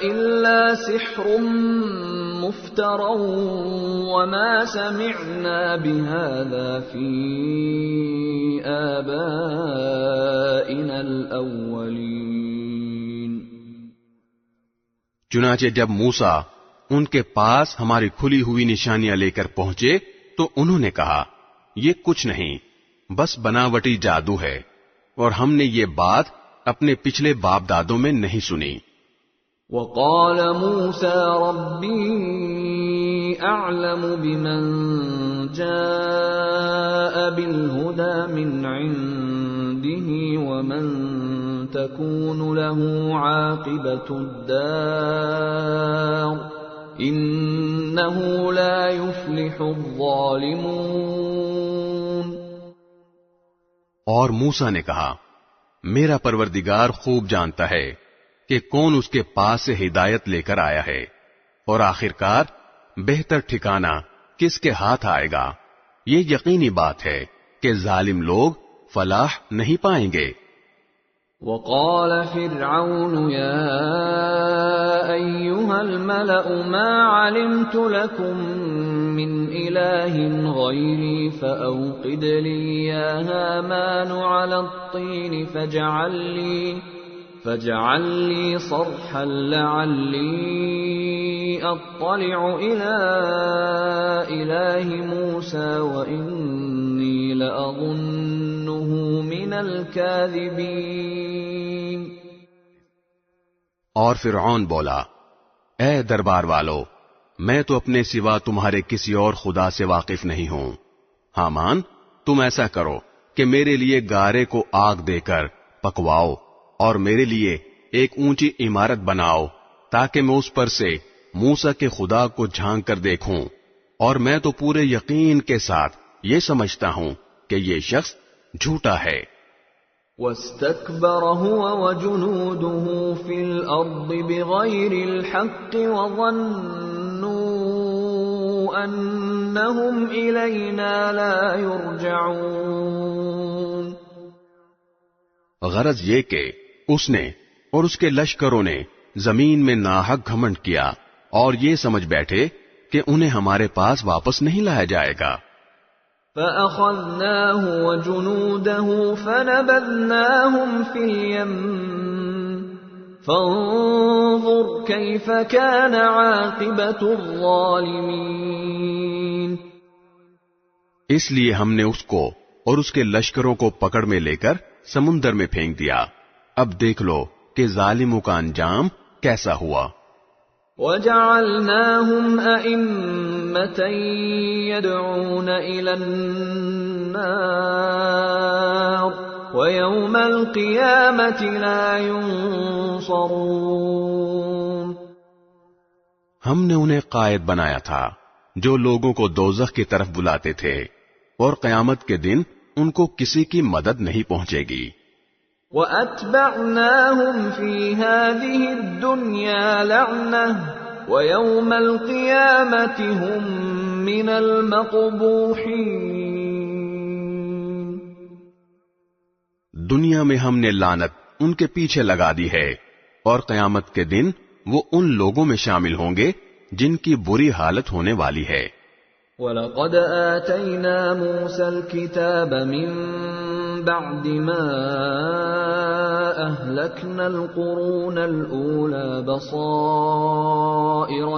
إلا سحر مفترى وما سمعنا بهذا في آبائنا الأولين. چنانچہ جب موسیٰ ان کے پاس ہماری کھلی ہوئی نشانیاں لے کر پہنچے تو انہوں نے کہا یہ کچھ نہیں، بس بناوٹی جادو ہے، اور ہم نے یہ بات اپنے پچھلے باپ دادوں میں نہیں سنی. وقال موسى ربي أعلم بمن جاء بالهدى من عنده ومن تكون له عاقبة الدار إنه لا يفلح الظالمون. اور موسیٰ نے کہا میرا پروردگار خوب جانتا ہے کہ کون اس کے پاس سے ہدایت لے کر آیا ہے، اور آخرکار بہتر ٹھکانہ کس کے ہاتھ آئے گا. یہ یقینی بات ہے کہ ظالم لوگ فلاح نہیں پائیں گے. وقال فرعون يا أيها الملأ ما علمت لكم من إله غيري فأوقد لي يا هامان على الطين فاجعل لي صرحا لعلي أطلع إلى إله موسى وإني لأظنه من الكاذبين۔ اور فرعون بولا، اے دربار والو، میں تو اپنے سوا تمہارے کسی اور خدا سے واقف نہیں ہوں۔ ہامان، تم ایسا کرو کہ میرے لیے گارے کو آگ دے کر پکواؤ اور میرے لیے ایک اونچی عمارت بناؤ تاکہ میں اس پر سے موسیٰ کے خدا کو جھانک کر دیکھوں، اور میں تو پورے یقین کے ساتھ یہ سمجھتا ہوں کہ یہ شخص جھوٹا ہے۔ واستكبر هو وجنوده في الأرض بغير الحق وظنوا أنهم إلينا لا يرجعون۔ غرض یہ کہ اس نے اور اس کے لشکروں نے زمین میں ناحق گھمنڈ کیا اور یہ سمجھ بیٹھے کہ انہیں ہمارے پاس واپس نہیں لایا جائے گا۔ فَأَخَذْنَاهُ وَجُنُودَهُ فَنَبَذْنَاهُمْ فِي الْيَمِّ فَانظُرْ كَيْفَ كَانَ عَاقِبَةُ الظَّالِمِينَ۔ اس لیے ہم نے اس کو اور اس کے لشکروں کو پکڑ میں لے کر سمندر میں پھینک دیا، اب دیکھ لو کہ ظالموں کا انجام کیسا ہوا۔ وَجَعَلْنَاهُمْ أَئِمَّةً يَدْعُونَ إِلَى النَّارِ وَيَوْمَ الْقِيَامَةِ لَا يُنصَرُونَ۔ ہم نے انہیں قائد بنایا تھا جو لوگوں کو دوزخ کی طرف بلاتے تھے، اور قیامت کے دن ان کو کسی کی مدد نہیں پہنچے گی۔ وَأَتْبَعْنَاهُمْ فِي هَذِهِ الدُّنْيَا لَعْنَةً وَيَوْمَ الْقِيَامَةِ هُمْ مِنَ الْمَقْبُوحِينَ۔ دنیا میں ہم نے لعنت ان کے پیچھے لگا دی ہے، اور قیامت کے دن وہ ان لوگوں میں شامل ہوں گے جن کی بری حالت ہونے والی ہے۔ وَلَقَدْ آتَيْنَا مُوسَى الْكِتَابَ مِن بَعْدِ مَا أَهْلَكْنَا الْقُرُونَ الْأُولَى بَصَائِرَ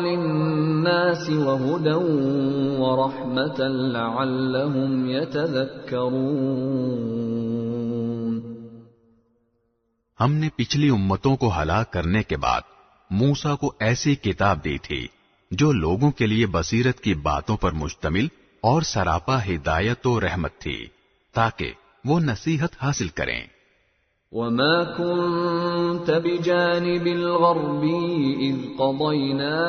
لِلنَّاسِ وَهُدًى وَرَحْمَةً لَعَلَّهُمْ يَتَذَكَّرُونَ۔ ہم نے پچھلی امتوں کو ہلاک کرنے کے بعد موسیٰ کو ایسی کتاب دی تھی جو لوگوں کے لیے بصیرت کی باتوں پر مشتمل اور سراپا ہدایت و رحمت تھی تاکہ وہ نصیحت حاصل کریں۔ وَمَا كُنْتَ بِجَانِبِ الْغَرْبِيِّ إِذْ قَضَيْنَا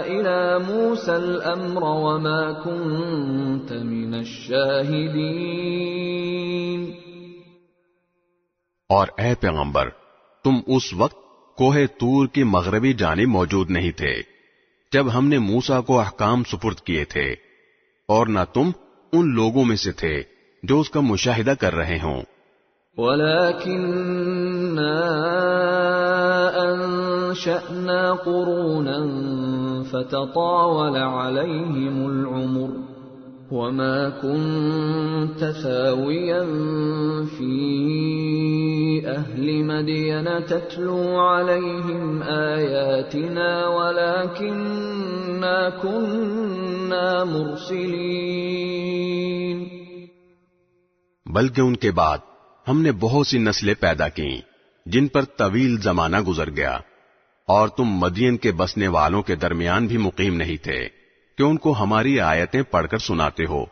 إِلَى مُوسَى الْأَمْرَ وَمَا كُنْتَ مِنَ الشَّاهِدِينَ۔ اور اے پیغمبر، تم اس وقت کوہ طور کی مغربی جانب موجود نہیں تھے جب ہم نے موسیٰ کو احکام سپرد کیے تھے، اور نہ تم ان لوگوں میں سے تھے جو اس کا مشاہدہ کر رہے ہوں۔ وَلَكِنَّا أَنشَأْنَا قُرُونًا فَتَطَاوَلَ عَلَيْهِمُ الْعُمُرُ وَمَا كُنْتَ ثَاوِيًا فِي أَهْلِ مَدْيَنَ تَتْلُو عَلَيْهِمْ آيَاتِنَا وَلَكِنَّا كُنَّا مُرْسِلِينَ۔ بلکہ ان کے بعد ہم نے بہت سی نسلیں پیدا کی جن پر طویل زمانہ گزر گیا، اور تم مدین کے بسنے والوں کے درمیان بھی مقیم نہیں تھے کہ ان کو ہماری آیتیں پڑھ کر سناتے ہو،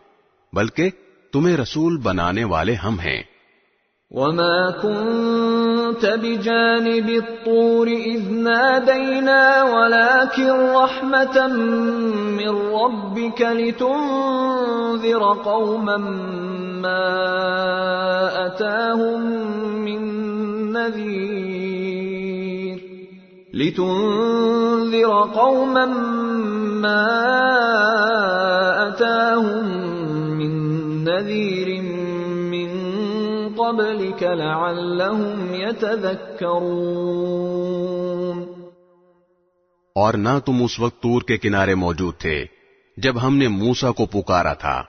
بلکہ تمہیں رسول بنانے والے ہم ہیں۔ وَمَا كُنْتَ بِجَانِبِ الطُّورِ إِذْ نَادَيْنَا وَلَكِنْ رَحْمَةً مِّن رَّبِّكَ لِتُنذِرَ قَوْمًا مَّا أَتَاهُم مِّن نَّذِيرٍ لِتُنذِرَ قَوْمًا مَّا آتاهم من نذير من قبلك لعلهم يتذكرون۔ اور نہ تم اس وقت طور کے کنارے موجود تھے جب ہم نے موسیٰ کو پکارا تھا،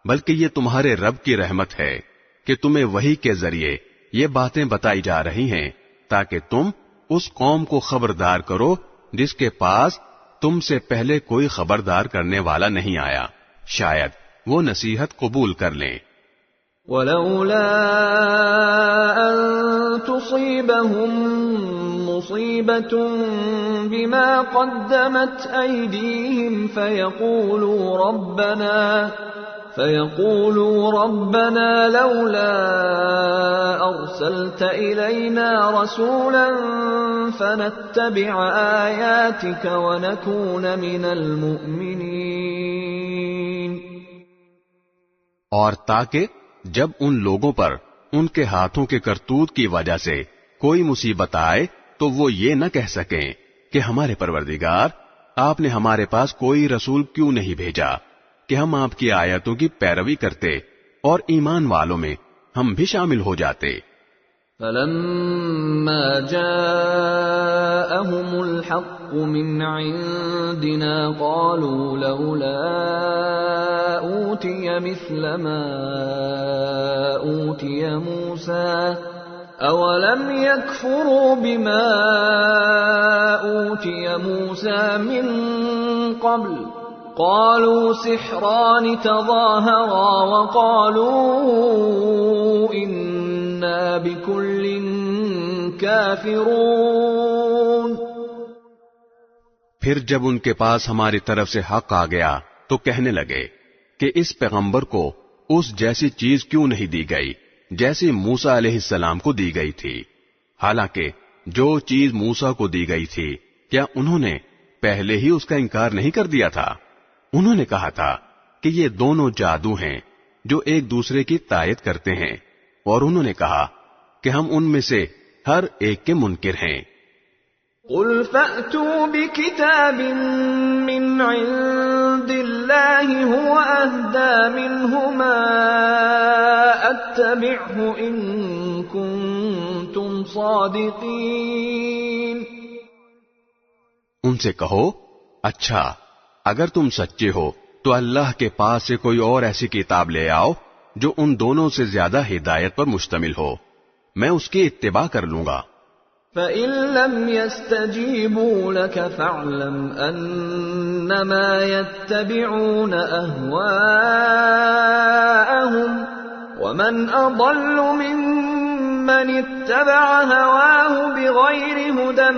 بلکہ یہ تمہارے رب کی رحمت ہے کہ تمہیں وحی کے ذریعے یہ باتیں بتائی جا رہی ہیں تاکہ تم اس قوم کو خبردار کرو جس کے پاس تم سے پہلے کوئی خبردار کرنے والا نہیں آیا، شاید وہ نصیحت قبول کر لیں۔ وَلَوْلَا أَن تُصِيبَهُم مُّصِيبَةٌ بِمَا قَدَّمَتْ أَيْدِيهِمْ فَيَقُولُوا رَبَّنَا لَوْلَا أَرْسَلْتَ إِلَيْنَا رَسُولًا فَنَتَّبِعَ آيَاتِكَ وَنَكُونَ مِنَ الْمُؤْمِنِينَ۔ اور تاکہ جب ان لوگوں پر ان کے ہاتھوں کے کرتوت کی وجہ سے کوئی مصیبت آئے تو وہ یہ نہ کہہ سکیں کہ ہمارے پروردگار، آپ نے ہمارے پاس کوئی رسول کیوں نہیں بھیجا کہ ہم آپ کی آیتوں کی پیروی کرتے اور ایمان والوں میں ہم بھی شامل ہو جاتے۔ فَلَمَّا جَاءَهُمُ الْحَقُّ مِنْ عِنْدِنَا قَالُوا لَوْلَا أُوتِيَ مِثْلَ مَا أُوتِيَ مُوسَى أَوَلَمْ يَكْفُرُوا بِمَا أُوتِيَ مُوسَى مِنْ قَبْلُ قَالُوا سِحْرَانِ تَظَاهَرَا وَقَالُوا إِنَّا بِكُلٍّ كَافِرُونَ۔ پھر جب ان کے پاس ہماری طرف سے حق آ گیا تو کہنے لگے کہ اس پیغمبر کو اس جیسی چیز کیوں نہیں دی گئی جیسی موسیٰ علیہ السلام کو دی گئی تھی، حالانکہ جو چیز موسیٰ کو دی گئی تھی کیا انہوں نے پہلے ہی اس کا انکار نہیں کر دیا تھا؟ انہوں نے کہا تھا کہ یہ دونوں جادو ہیں جو ایک دوسرے کی تائید کرتے ہیں، اور انہوں نے کہا کہ ہم ان میں سے ہر ایک کے منکر ہیں۔ قُلْ فَأْتُوا بِكِتَابٍ مِّنْ عِندِ اللَّهِ هُوَ أَهْدَىٰ مِنْهُمَا أَتَّبِعْهُ إِن كُنتُمْ صَادِقِينَ۔ ان سے کہو، اچھا اگر تم سچے ہو تو اللہ کے پاس سے کوئی اور ایسی کتاب لے آؤ جو ان دونوں سے زیادہ ہدایت پر مشتمل ہو، میں اس کی اتباع کر لوں گا۔ فَإِن لَّمْ يَسْتَجِيبُوا لَكَ فَاعْلَمْ أَنَّمَا يَتَّبِعُونَ أَهْوَاءَهُمْ وَمَنْ أَضَلُّ مِمَّنِ اتَّبَعَ هَوَاهُ بِغَيْرِ هُدًى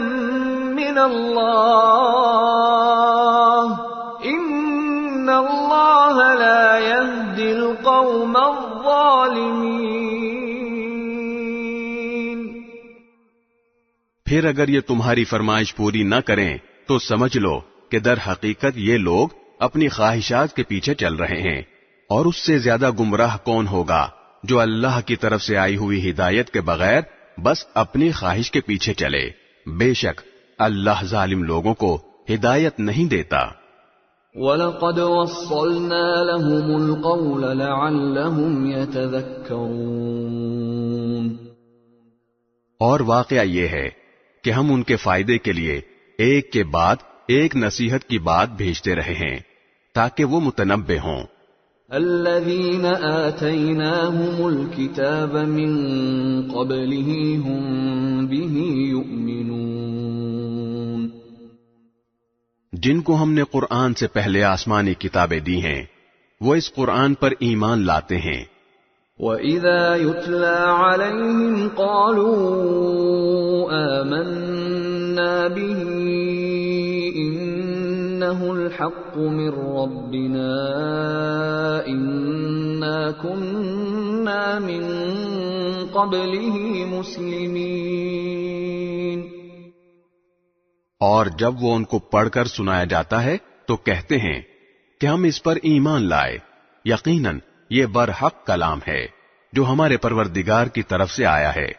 مِّنَ اللَّهِ إِنَّ اللَّهَ لَا يَهْدِي الْقَوْمَ الظَّالِمِينَ۔ پھر اگر یہ تمہاری فرمائش پوری نہ کریں تو سمجھ لو کہ در حقیقت یہ لوگ اپنی خواہشات کے پیچھے چل رہے ہیں، اور اس سے زیادہ گمراہ کون ہوگا جو اللہ کی طرف سے آئی ہوئی ہدایت کے بغیر بس اپنی خواہش کے پیچھے چلے۔ بے شک اللہ ظالم لوگوں کو ہدایت نہیں دیتا۔ وَلَقَدْ وَصَّلْنَا لَهُمُ الْقَوْلَ لَعَلَّهُمْ يَتَذَكَّرُونَ۔ اور واقعہ یہ ہے کہ ہم ان کے فائدے کے لیے ایک کے بعد ایک نصیحت کی بات بھیجتے رہے ہیں تاکہ وہ متنبہ ہوں۔ الذين آتيناهم الكتاب من قبله هم به يؤمنون۔ جن کو ہم نے قرآن سے پہلے آسمانی کتابیں دی ہیں وہ اس قرآن پر ایمان لاتے ہیں۔ وَإِذَا يُتْلَى عَلَيْهِمْ قَالُوا آمَنَّا بِهِ إِنَّهُ الْحَقُّ مِنْ رَبِّنَا إِنَّا كُنَّا مِنْ قَبْلِهِ مُسْلِمِينَ۔ اور جب وہ ان کو پڑھ کر سنایا جاتا ہے تو کہتے ہیں کہ ہم اس پر ایمان لائے، یقیناً یہ برحق کلام ہے جو ہمارے پروردگار کی طرف سے آیا ہے،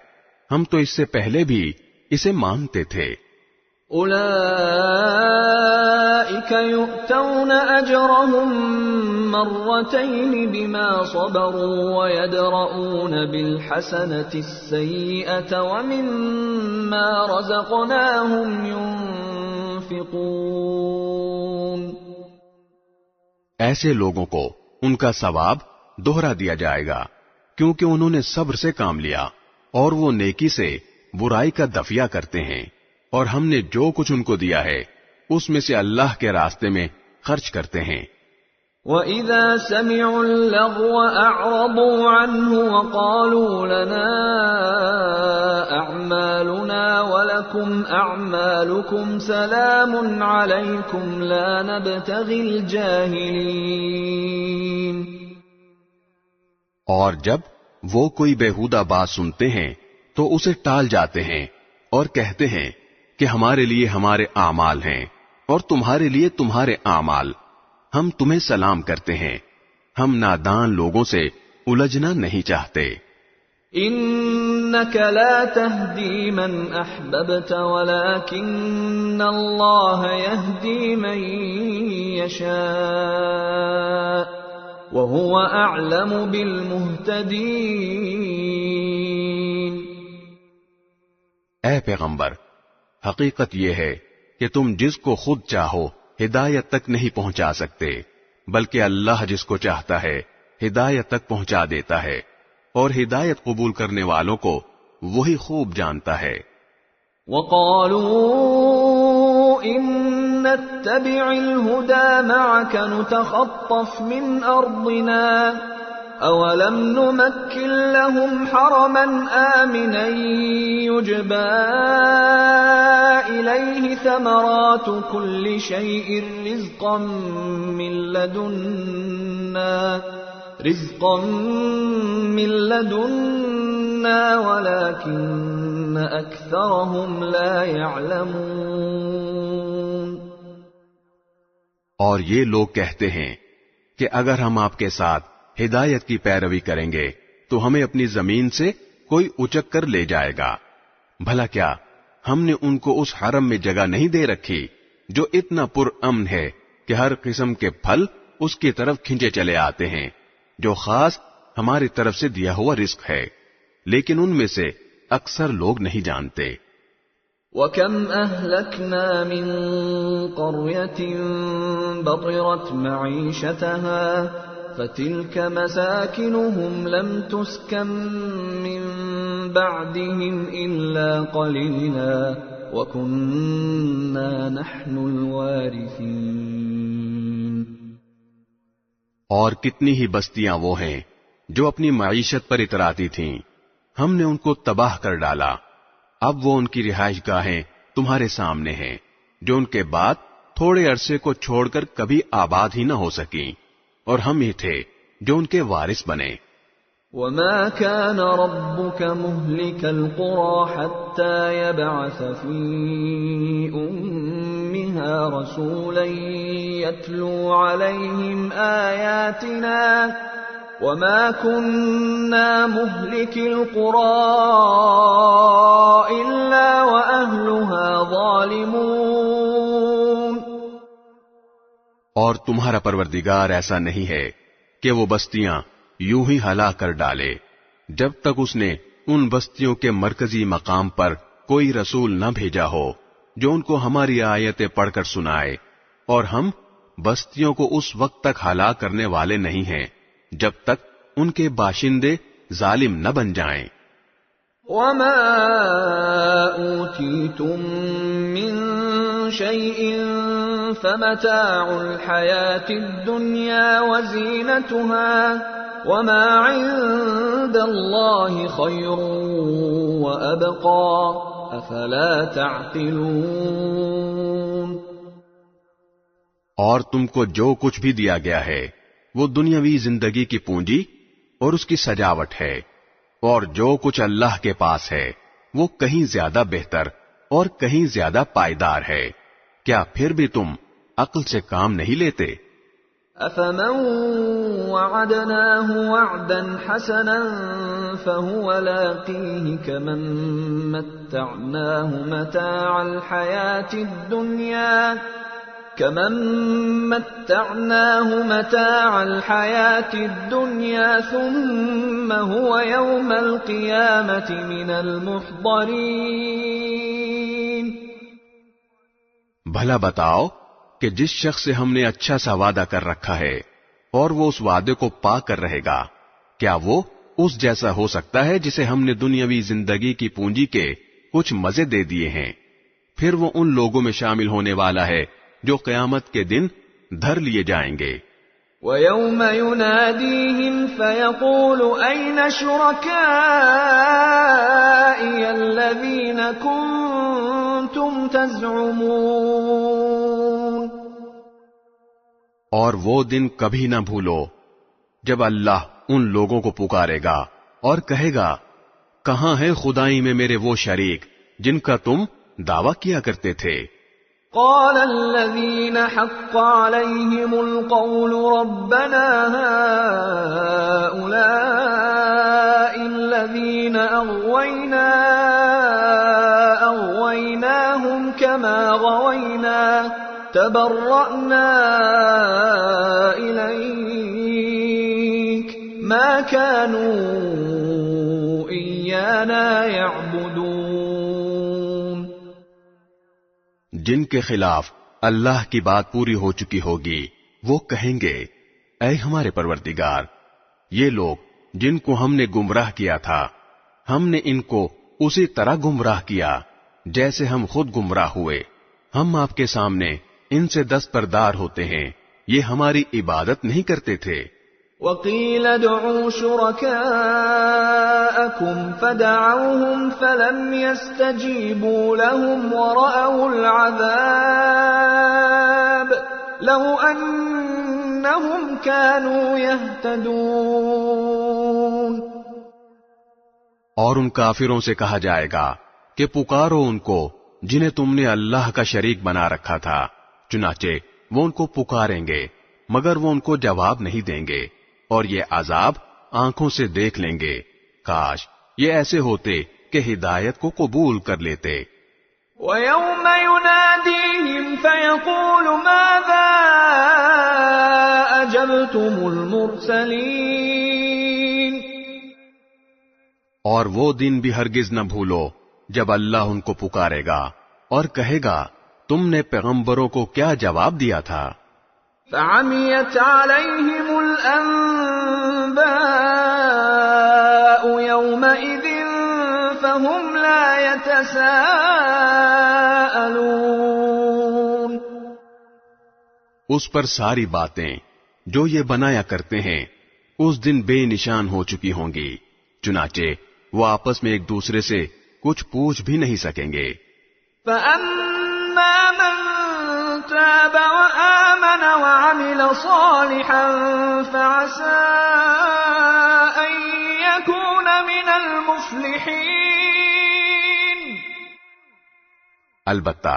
ہم تو اس سے پہلے بھی اسے مانتے تھے۔ أُولَئِكَ أولئك يؤتون أجرهم مرتين بما صبروا ويدرؤون بالحسنة السيئة ومما رزقناهم ينفقون. ایسے لوگوں کو ان کا ثواب دوہرا دیا جائے گا کیونکہ انہوں نے صبر سے کام لیا اور وہ نیکی سے برائی کا دفیہ کرتے ہیں، اور ہم نے جو کچھ ان کو دیا ہے اس میں سے اللہ کے راستے میں خرچ کرتے ہیں. وَإِذَا سَمِعُوا اللَّغْوَ أَعْرَضُوا عَنْهُ وَقَالُوا لَنَا أَعْمَالُنَا وَلَكُمْ أَعْمَالُكُمْ سَلَامٌ عَلَيْكُمْ لَا نَبْتَغِي الْجَاهِلِينَ. اور جب وہ کوئی بیہودہ بات سنتے ہیں تو اسے ٹال جاتے ہیں اور کہتے ہیں کہ ہمارے لیے ہمارے اعمال ہیں اور تمہارے لیے تمہارے اعمال، ہم تمہیں سلام کرتے ہیں، ہم نادان لوگوں سے الجھنا نہیں چاہتے. إِنَّكَ لَا تَهْدِي مَنْ أَحْبَبْتَ وَلَكِنَّ اللَّهَ يَهْدِي مَن يَشَاءُ وَهُوَ أَعْلَمُ بِالْمُهْتَدِينَ. اے پیغمبر، حقیقت یہ ہے کہ تم جس کو خود چاہو ہدایت تک نہیں پہنچا سکتے، بلکہ اللہ جس کو چاہتا ہے ہدایت تک پہنچا دیتا ہے، اور ہدایت قبول کرنے والوں کو وہی خوب جانتا ہے. وَقَالُوا إِن نَّتَّبِعِ الْهُدَى مَعَكَ نُتَخَطَّفْ مِنْ أَرْضِنَا أَوَلَمْ نُمَكِّن لَّهُمْ حَرَمًا آمِنًا يُجْبَى إِلَيْهِ ثَمَرَاتُ كُلِّ شَيْءٍ رِزْقًا مِّن لَّدُنَّا وَلَكِنَّ أَكْثَرَهُمْ لَا يَعْلَمُونَ. اور یہ لوگ کہتے ہیں کہ اگر ہم آپ کے ساتھ ہدایت کی پیروی کریں گے تو ہمیں اپنی زمین سے کوئی اچک کر لے جائے گا. بھلا کیا ہم نے ان کو اس حرم میں جگہ نہیں دے رکھی جو اتنا پر امن ہے کہ ہر قسم کے پھل اس کی طرف کھینچے چلے آتے ہیں، جو خاص ہماری طرف سے دیا ہوا رزق ہے، لیکن ان میں سے اکثر لوگ نہیں جانتے. وَكَمْ أَهْلَكْنَا مِنْ قَرْيَةٍ بَطِرَتْ مَعِيشَتَهَا فَتِلْكَ مَسَاكِنُهُمْ لَمْ تُسْكَنْ مِنْ بَعْدِهِمْ إِلَّا قَلِيلًا وَكُنَّا نَحْنُ الْوَارِثِينَ. اور کتنی ہی بستیاں وہ ہیں جو اپنی معیشت پر اتراتی تھیں، ہم نے ان کو تباہ کر ڈالا. اب وہ ان کی رہائش گاہیں تمہارے سامنے ہیں، جو ان کے بعد تھوڑے عرصے کو چھوڑ کر کبھی آباد ہی نہ ہو سکیں، اور ہم ہی تھے جو ان کے وارث بنے. وَمَا كَانَ رَبُّكَ مُهْلِكَ الْقُرَى حَتَّى يَبْعَثَ فِي أُمِّهَا رَسُولًا يَتْلُو عَلَيْهِمْ آيَاتِنَا وَمَا كُنَّا مُهْلِكِ الْقُرَى إِلَّا وَأَهْلُهَا ظَالِمُونَ. اور تمہارا پروردگار ایسا نہیں ہے کہ وہ بستیاں یوں ہی ہلاک کر ڈالے جب تک اس نے ان بستیوں کے مرکزی مقام پر کوئی رسول نہ بھیجا ہو جو ان کو ہماری آیتیں پڑھ کر سنائے، اور ہم بستیوں کو اس وقت تک ہلاک کرنے والے نہیں ہیں جب تک ان کے باشندے ظالم نہ بن جائیں. وَمَا أُوتِيتُم مِّن شَيْءٍ فَمَتَاعُ الْحَيَاةِ الدُّنْيَا وَزِينَتُهَا وَمَا عِندَ اللَّهِ خَيْرٌ وَأَبْقَى أَفَلَا تَعْقِلُونَ. اور تم کو جو کچھ بھی دیا گیا ہے وہ دنیاوی زندگی کی پونجی اور اس کی سجاوٹ ہے، اور جو کچھ اللہ کے پاس ہے وہ کہیں زیادہ بہتر اور کہیں زیادہ پائیدار ہے. کیا پھر بھی تم عقل سے کام نہیں لیتے؟ أَفَمَن وَعَدْنَاهُ وَعْدًا حَسَنًا فَهُوَ لَاقِيهِ كَمَن مَّتَّعْنَاهُ مَتَاعَ الْحَيَاةِ الدُّنْيَا كمن متعناه متاع الحياة الدنيا ثم هو يوم القيامة من المحضرين. بھلا بتاؤ کہ جس شخص سے ہم نے اچھا سا وعدہ کر رکھا ہے اور وہ اس وعدے کو پا کر رہے گا، کیا وہ اس جیسا ہو سکتا ہے جسے ہم نے دنیاوی زندگی کی پونجی کے کچھ مزے دے دیے ہیں؟ پھر وہ ان لوگوں میں شامل ہونے والا ہے جو قیامت کے دن دھر لیے جائیں گے. وَيَوْمَ يُنَادِيهِمْ فَيَقُولُ أَيْنَ شُرَكَائِيَ الَّذِينَ كُنتُمْ تَزْعُمُونَ. اور وہ دن کبھی نہ بھولو جب اللہ ان لوگوں کو پکارے گا اور کہے گا، کہاں ہے خدائی میں میرے وہ شریک جن کا تم دعویٰ کیا کرتے تھے؟ قال الذين حق عليهم القول ربنا هؤلاء الذين أغويناهم كما غوينا تبرأنا إليك ما كانوا إيانا يعبدون. جن کے خلاف اللہ کی بات پوری ہو چکی ہوگی وہ کہیں گے، اے ہمارے پروردگار، یہ لوگ جن کو ہم نے گمراہ کیا تھا ہم نے ان کو اسی طرح گمراہ کیا جیسے ہم خود گمراہ ہوئے. ہم آپ کے سامنے ان سے دستبردار ہوتے ہیں، یہ ہماری عبادت نہیں کرتے تھے. وَقِيلَ ادْعُوا شُرَكَاءَكُمْ فَدَعَوْهُمْ فَلَمْ يَسْتَجِيبُوا لَهُمْ وَرَأَوُا الْعَذَابَ لَوْ أَنَّهُمْ كَانُوا يَهْتَدُونَ. اور ان کافروں سے کہا جائے گا کہ پکارو ان کو جنہیں تم نے اللہ کا شریک بنا رکھا تھا، چنانچہ وہ ان کو پکاریں گے مگر وہ ان کو جواب نہیں دیں گے اور یہ عذاب آنکھوں سے دیکھ لیں گے. کاش یہ ایسے ہوتے کہ ہدایت کو قبول کر لیتے. وَيَوْمَ يُنَادِيهِمْ فَيَقُولُ مَاذَا أَجَبْتُمُ الْمُرْسَلِينَ. اور وہ دن بھی ہرگز نہ بھولو جب اللہ ان کو پکارے گا اور کہے گا، تم نے پیغمبروں کو کیا جواب دیا تھا؟ فَعَمِيَتْ عَلَيْهِمُ الْأَنبَاءُ يَوْمَئِذٍ فَهُمْ لَا يَتَسَاءَلُونَ. اس پر ساری باتیں جو یہ بنایا کرتے ہیں اس دن بے نشان ہو چکی ہوں گی، چنانچہ وہ آپس میں ایک دوسرے سے کچھ پوچھ بھی نہیں سکیں گے. فَأَمَّا مَن تَابَ وَآمَنَ وَعَمِلَ صَالِحًا فَعَسَىٰ أَن يَكُونَ مِنَ الْمُفْلِحِينَ. البتہ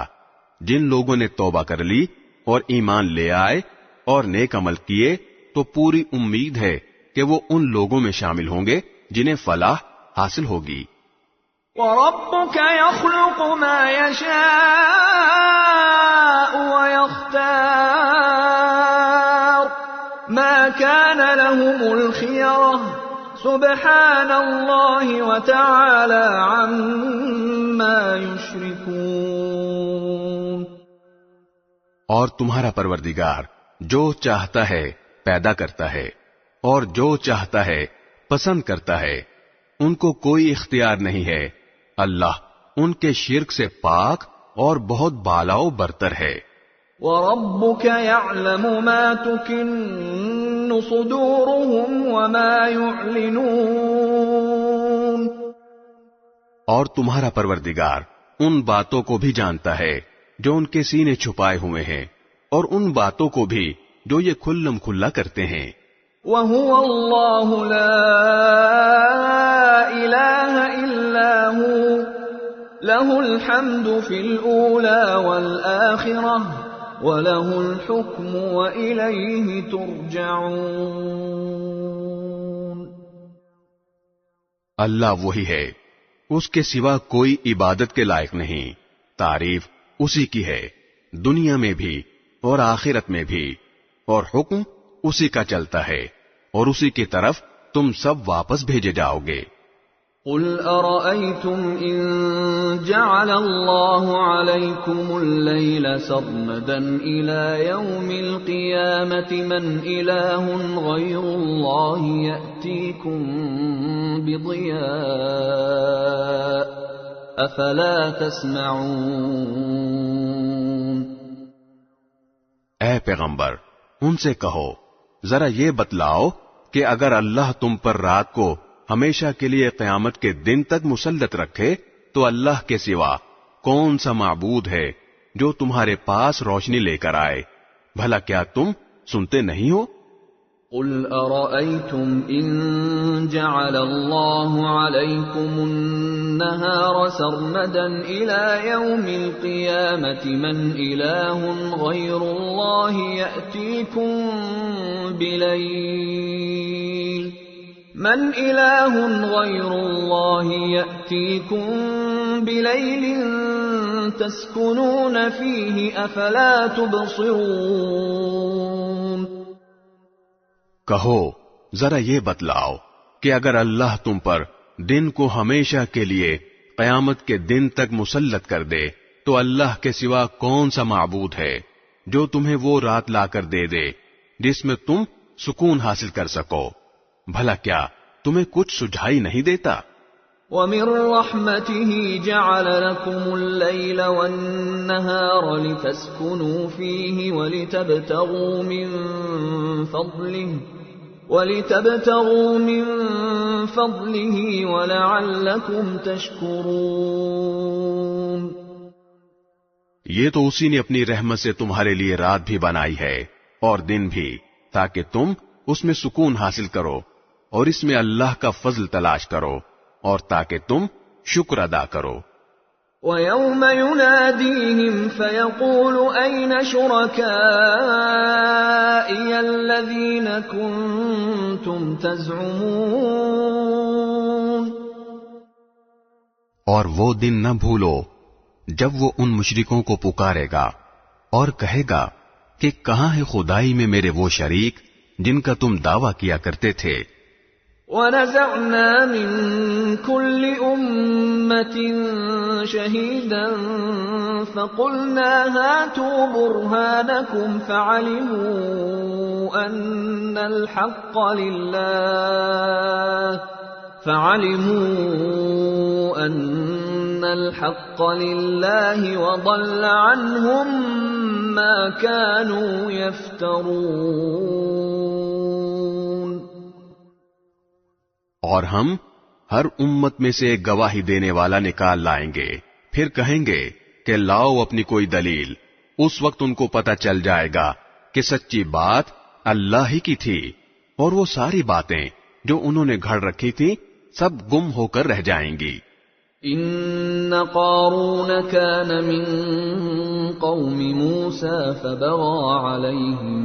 جن لوگوں نے توبہ کر لی اور ایمان لے آئے اور نیک عمل کیے تو پوری امید ہے کہ وہ ان لوگوں میں شامل ہوں گے جنہیں فلاح حاصل ہوگی. وَرَبُّكَ يَخْلُقُ مَا يَشَاءُ وَيَخْتَارُ مَا كَانَ لَهُمُ الْخِيَرَةُ سُبْحَانَ اللَّهِ وَتَعَالَى عَمَّا يُشْرِكُونَ. اور تمہارا پروردگار جو چاہتا ہے پیدا کرتا ہے اور جو چاہتا ہے پسند کرتا ہے، ان کو کوئی اختیار نہیں ہے. اللہ ان کے شرک سے پاک اور بہت بالا و برتر ہے. وَرَبُّكَ يَعْلَمُ مَا تُكِنُّ صُدُورُهُمْ وَمَا يُعْلِنُونَ. اور تمہارا پروردگار ان باتوں کو بھی جانتا ہے جو ان کے سینے چھپائے ہوئے ہیں اور ان باتوں کو بھی جو یہ کھلم کھلا کرتے ہیں. وَهُوَ اللَّهُ لَا إِلَٰهَ إِلَّا هُوَ لَهُ الْحَمْدُ فِي الْأُولَى وَالْآخِرَةِ وَلَهُ الْحُكْمُ وَإِلَيْهِ تُرْجَعُونَ. اللہ وہی ہے، اس کے سوا کوئی عبادت کے لائق نہیں. تعریف اسی کی ہے، دنیا میں بھی اور آخرت میں بھی، اور حکم اسی کا چلتا ہے اور اسی کی طرف تم سب واپس بھیجے جاؤ گے۔ قل أرأيتم إن جعل الله عليكم الليل سرمدا إلى يوم القيامة من إله غير الله يأتيكم بضياء أفلا تسمعون۔ اے پیغمبر، ان سے کہو ذرا یہ بتلاؤ کہ اگر اللہ تم پر رات کو ہمیشہ کے لیے قیامت کے دن تک مسلط رکھے تو اللہ کے سوا کون سا معبود ہے جو تمہارے پاس روشنی لے کر آئے؟ بھلا کیا تم سنتے نہیں ہو؟ قل أرأيتم إن جعل الله عليكم النهار سرمدا إلى يوم القيامة من إله غير الله يأتيكم بليل تسكنون فيه أفلا تبصرون۔ کہو ذرا یہ بتلاؤ کہ اگر اللہ تم پر دن کو ہمیشہ کے لیے قیامت کے دن تک مسلط کر دے تو اللہ کے سوا کون سا معبود ہے جو تمہیں وہ رات لا کر دے دے جس میں تم سکون حاصل کر سکو؟ بھلا کیا تمہیں کچھ سجھائی نہیں دیتا؟ وَمِن رَحْمَتِهِ جَعَلَ لَكُمُ اللَّيْلَ وَالنَّهَارَ لِتَسْكُنُوا فِيهِ وَلِتَبْتَغُوا مِن فَضْلِهِ وَلَعَلَّكُمْ تَشْكُرُونَ۔ یہ تو اسی نے اپنی رحمت سے تمہارے لیے رات بھی بنائی ہے اور دن بھی، تاکہ تم اس میں سکون حاصل کرو اور اس میں اللہ کا فضل تلاش کرو اور تاکہ تم شکر ادا کرو۔ وَيَوْمَ يُنَادِيهِمْ فَيَقُولُ أَيْنَ شُرَكَائِيَ الَّذِينَ كُنتُمْ تَزْعُمُونَ۔ اور وہ دن نہ بھولو جب وہ ان مشرکوں کو پکارے گا اور کہے گا کہ کہاں ہے خدائی میں میرے وہ شریک جن کا تم دعویٰ کیا کرتے تھے۔ وَنَزَعْنَا مِن كُلِّ أُمَّةٍ شَهِيدًا فَقُلْنَا هَاتُوا بُرْهَانَكُمْ فَعَلِمُوا أَنَّ الْحَقَّ لِلَّهِ وَضَلَّ عَنْهُمْ مَا كَانُوا يَفْتَرُونَ۔ اور ہم ہر امت میں سے ایک گواہی دینے والا نکال لائیں گے، پھر کہیں گے کہ لاؤ اپنی کوئی دلیل۔ اس وقت ان کو پتہ چل جائے گا کہ سچی بات اللہ ہی کی تھی، اور وہ ساری باتیں جو انہوں نے گھڑ رکھی تھی سب گم ہو کر رہ جائیں گی۔ ان قارون كان من قوم موسى فبغى عليهم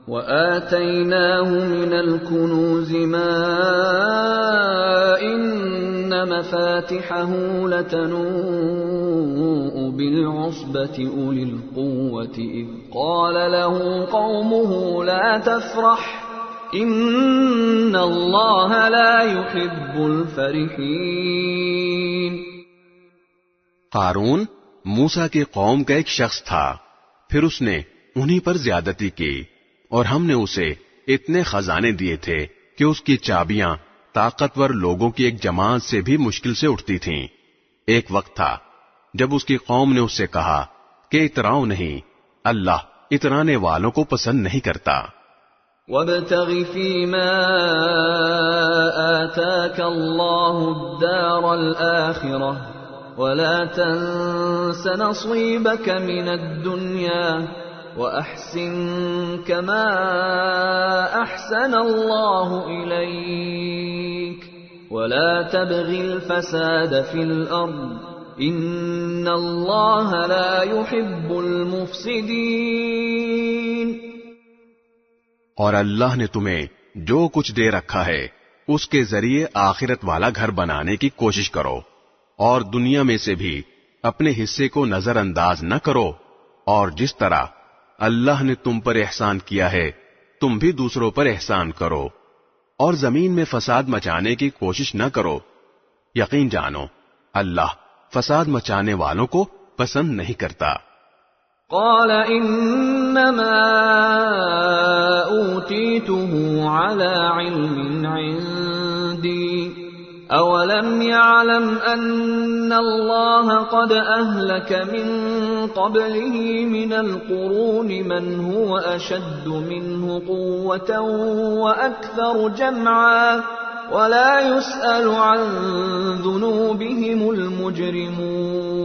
وآتيناه من الكنوز ما إن مفاتحه لتنوء بالعصبة أولي القوة إذ قال له قومه لا تفرح إن الله لا يحب الفرحين۔ قارون موسیٰ کی قوم کا ایک شخص تھا، پھر اس نے انہی پر زیادتی کی اور ہم نے اسے اتنے خزانے دیے تھے کہ اس کی چابیاں طاقتور لوگوں کی ایک جماعت سے بھی مشکل سے اٹھتی تھیں۔ ایک وقت تھا جب اس کی قوم نے اس سے کہا کہ اتراؤ نہیں، اللہ اترانے والوں کو پسند نہیں کرتا۔ وَابْتَغِ فِيمَا آتَاكَ اللَّهُ الدَّارَ الْآخِرَةَ وَلَا تَنْسَ نَصِيبَكَ مِنَ الدُّنْيَا وَأَحْسِنْ كَمَا أَحْسَنَ اللَّهُ إِلَيْكَ وَلَا تَبْغِ الْفَسَادَ فِي الْأَرْضِ إِنَّ اللَّهَ لَا يُحِبُّ الْمُفْسِدِينَ۔ اور اللہ نے تمہیں جو کچھ دے رکھا ہے اس کے ذریعے آخرت والا گھر بنانے کی کوشش کرو، اور دنیا میں سے بھی اپنے حصے کو نظر انداز نہ کرو، اور جس طرح اللہ نے تم پر احسان کیا ہے، تم بھی دوسروں پر احسان کرو، اور زمین میں فساد مچانے کی کوشش نہ کرو۔ یقین جانو اللہ فساد مچانے والوں کو پسند نہیں کرتا۔ قال انما اوتیته على علم عندي اولم يعلم ان الله قد اهلك من قبله من القرون من هو اشد منه قوة واكثر جمعا ولا يسأل عن ذنوبهم المجرمون۔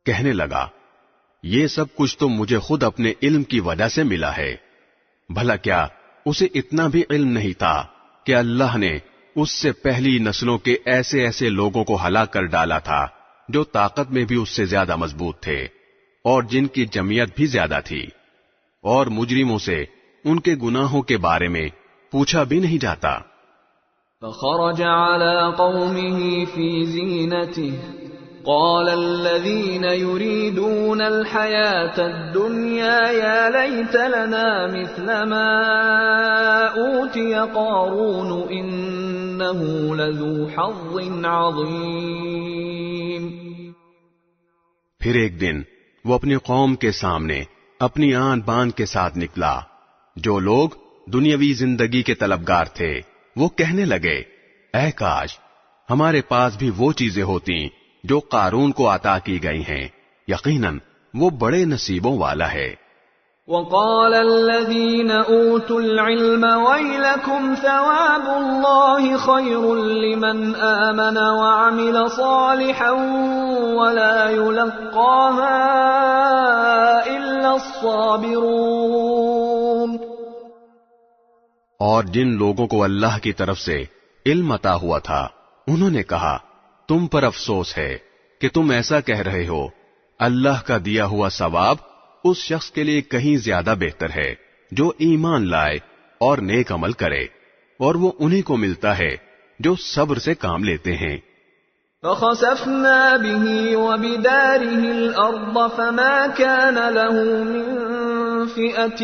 کہنے لگا یہ سب کچھ تو مجھے خود اپنے علم کی وجہ سے ملا ہے، بھلا کیا اسے اتنا بھی علم نہیں تھا کہ اللہ نے اس سے پہلی نسلوں کے ایسے ایسے لوگوں کو ہلاک کر ڈالا تھا جو طاقت میں بھی اس سے زیادہ مضبوط تھے اور جن کی جمعیت بھی زیادہ تھی، اور مجرموں سے ان کے گناہوں کے بارے میں پوچھا بھی نہیں جاتا۔ فخرج على قومه في زينته قال الذين يريدون الحياة الدنيا يا ليت لنا مثل ما أوتي قارون إنه لذو حظ عظيم۔ پھر ایک دن وہ اپنی قوم کے سامنے اپنی آن بان کے ساتھ نکلا۔ جو لوگ دنیاوی زندگی کے طلبگار تھے وہ کہنے لگے اے کاش ہمارے پاس بھی وہ چیزیں ہوتی جو قارون کو عطا کی گئی ہیں، یقیناً وہ بڑے نصیبوں والا ہے۔ وقال الذين اوتوا العلم ويلكم ثواب الله خير لمن آمن وعمل صالحا ولا يلقاها الا الصابرون۔ اور جن لوگوں کو اللہ کی طرف سے علم عطا ہوا تھا انہوں نے کہا تم پر افسوس ہے کہ تم ایسا کہہ رہے ہو، اللہ کا دیا ہوا ثواب اس شخص کے لیے کہیں زیادہ بہتر ہے جو ایمان لائے اور نیک عمل کرے، اور وہ انہی کو ملتا ہے جو صبر سے کام لیتے ہیں۔ فخسفنا به وبداره الأرض فما كان له من فئة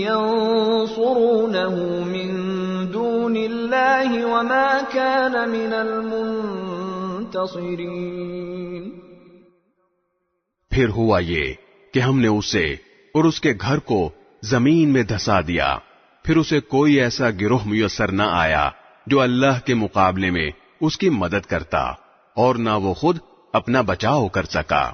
ينصرونه من دون الله وما كان من المنتصرين۔ پھر ہوا یہ کہ ہم نے اسے اور اس کے گھر کو زمین میں دھسا دیا، پھر اسے کوئی ایسا گروہ میسر نہ آیا جو اللہ کے مقابلے میں اس کی مدد کرتا، اور نہ وہ خود اپنا بچاؤ کر سکا۔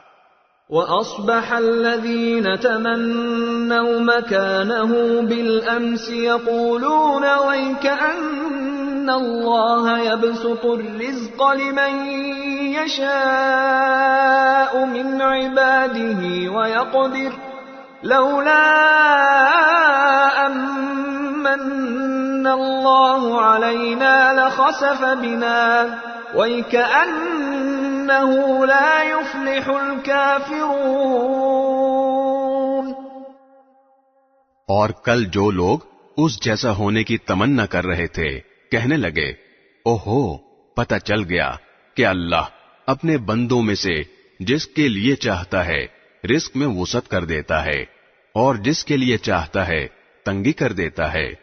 وَأَصْبَحَ الَّذِينَ تَمَنَّوْا مَكَانَهُ بِالْأَمْسِ يَقُولُونَ وَيْكَأَنَّ اللَّهَ يَبْسُطُ الرِّزْقَ لِمَن يَشَاءُ مِنْ عِبَادِهِ وَيَقْدِرُ لَوْلَا أَمَّنَّ اللَّهُ عَلَيْنَا لَخَسَفَ بِنَا وَيْكَأَنَّهُ لَا يُفْلِحُ الْكَافِرُونَ۔ اور کل جو لوگ اس جیسا ہونے کی تمنا کر رہے تھے کہنے لگے اوہو پتہ چل گیا کہ اللہ اپنے بندوں میں سے جس کے لیے چاہتا ہے رزق میں وسعت کر دیتا ہے اور جس کے لیے چاہتا ہے تنگی کر دیتا ہے۔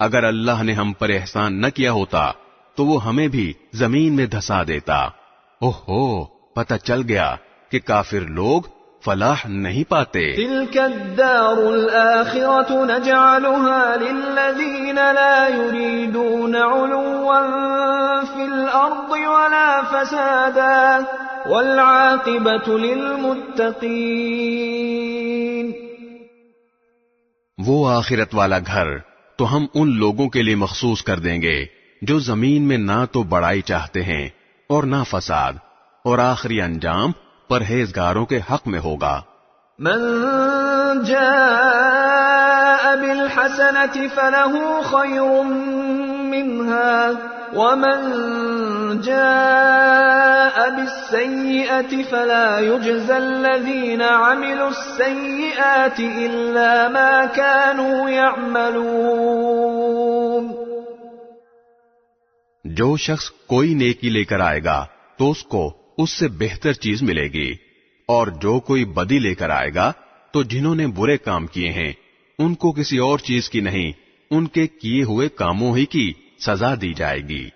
اگر اللہ نے ہم پر احسان نہ کیا ہوتا تو وہ ہمیں بھی زمین میں دھسا دیتا۔ اوہو پتہ چل گیا کہ کافر لوگ فلاح نہیں پاتے۔ تلك الدار الآخرة نجعلها للذين لا يريدون علوا في الأرض ولا فسادا والعاقبة للمتقين۔ وہ آخرت والا گھر تو ہم ان لوگوں کے لیے مخصوص کر دیں گے جو زمین میں نہ تو بڑائی چاہتے ہیں اور نہ فساد، اور آخری انجام پرہیزگاروں کے حق میں ہوگا۔ من جاء بالحسنة فله خير منها ومن جاء بالسيئة فلا يجزى الذين عملوا السيئات إلا ما كانوا يعملون۔ جو شخص کوئی نیکی لے کر آئے گا تو اس کو اس سے بہتر چیز ملے گی، اور جو کوئی بدی لے کر آئے گا تو جنہوں نے برے کام کیے ہیں ان کو کسی اور چیز کی نہیں، ان کے کیے ہوئے کاموں ہی کی سزا دی جائے گی۔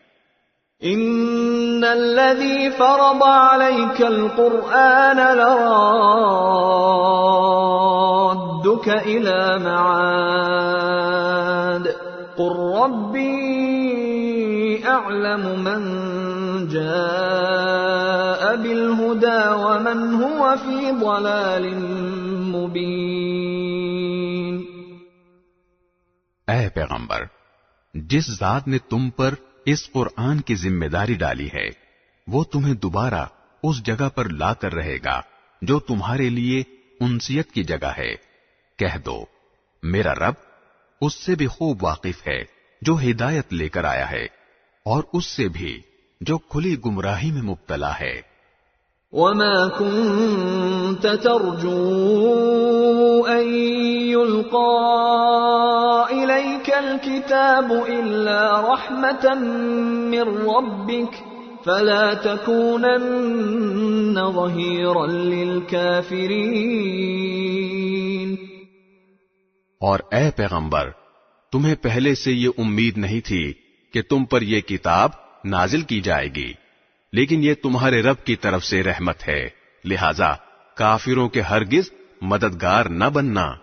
ان الذي فرض عليك القرآن لرادك الى معاد قل ربي اعلم من جاء بالهدى ومن هو في ضلال مبين۔ اے پیغمبر، جس ذات نے تم پر اس قرآن کی ذمہ داری ڈالی ہے وہ تمہیں دوبارہ اس جگہ پر لا کر رہے گا جو تمہارے لیے انسیت کی جگہ ہے۔ کہہ دو میرا رب اس سے بھی خوب واقف ہے جو ہدایت لے کر آیا ہے اور اس سے بھی جو کھلی گمراہی میں مبتلا ہے۔ وما كنت ترجو أن يلقى إليك الكتاب إلا رحمة من ربك فلا تكونن ظهيرا للكافرين۔ اور اے پیغمبر، تمہیں پہلے سے یہ امید نہیں تھی کہ تم پر یہ کتاب نازل کی جائے گی، لیکن یہ تمہارے رب کی طرف سے رحمت ہے، لہذا کافروں کے ہرگز مددگار نہ بننا۔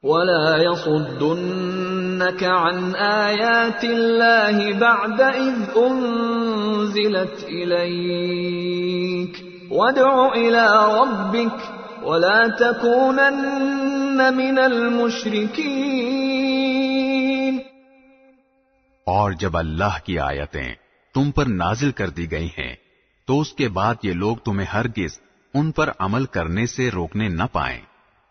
وَلَا يَصُدُّنَّكَ عَنْ آيَاتِ اللَّهِ بَعْدَ إِذْ أُنزِلَتْ إِلَيْكَ وَادْعُ إِلَى رَبِّكَ وَلَا تَكُونَنَّ مِنَ الْمُشْرِكِينَ۔ اور جب اللہ کی آیتیں تم پر نازل کر دی گئی ہیں تو اس کے بعد یہ لوگ تمہیں ہرگز ان پر عمل کرنے سے روکنے نہ پائیں،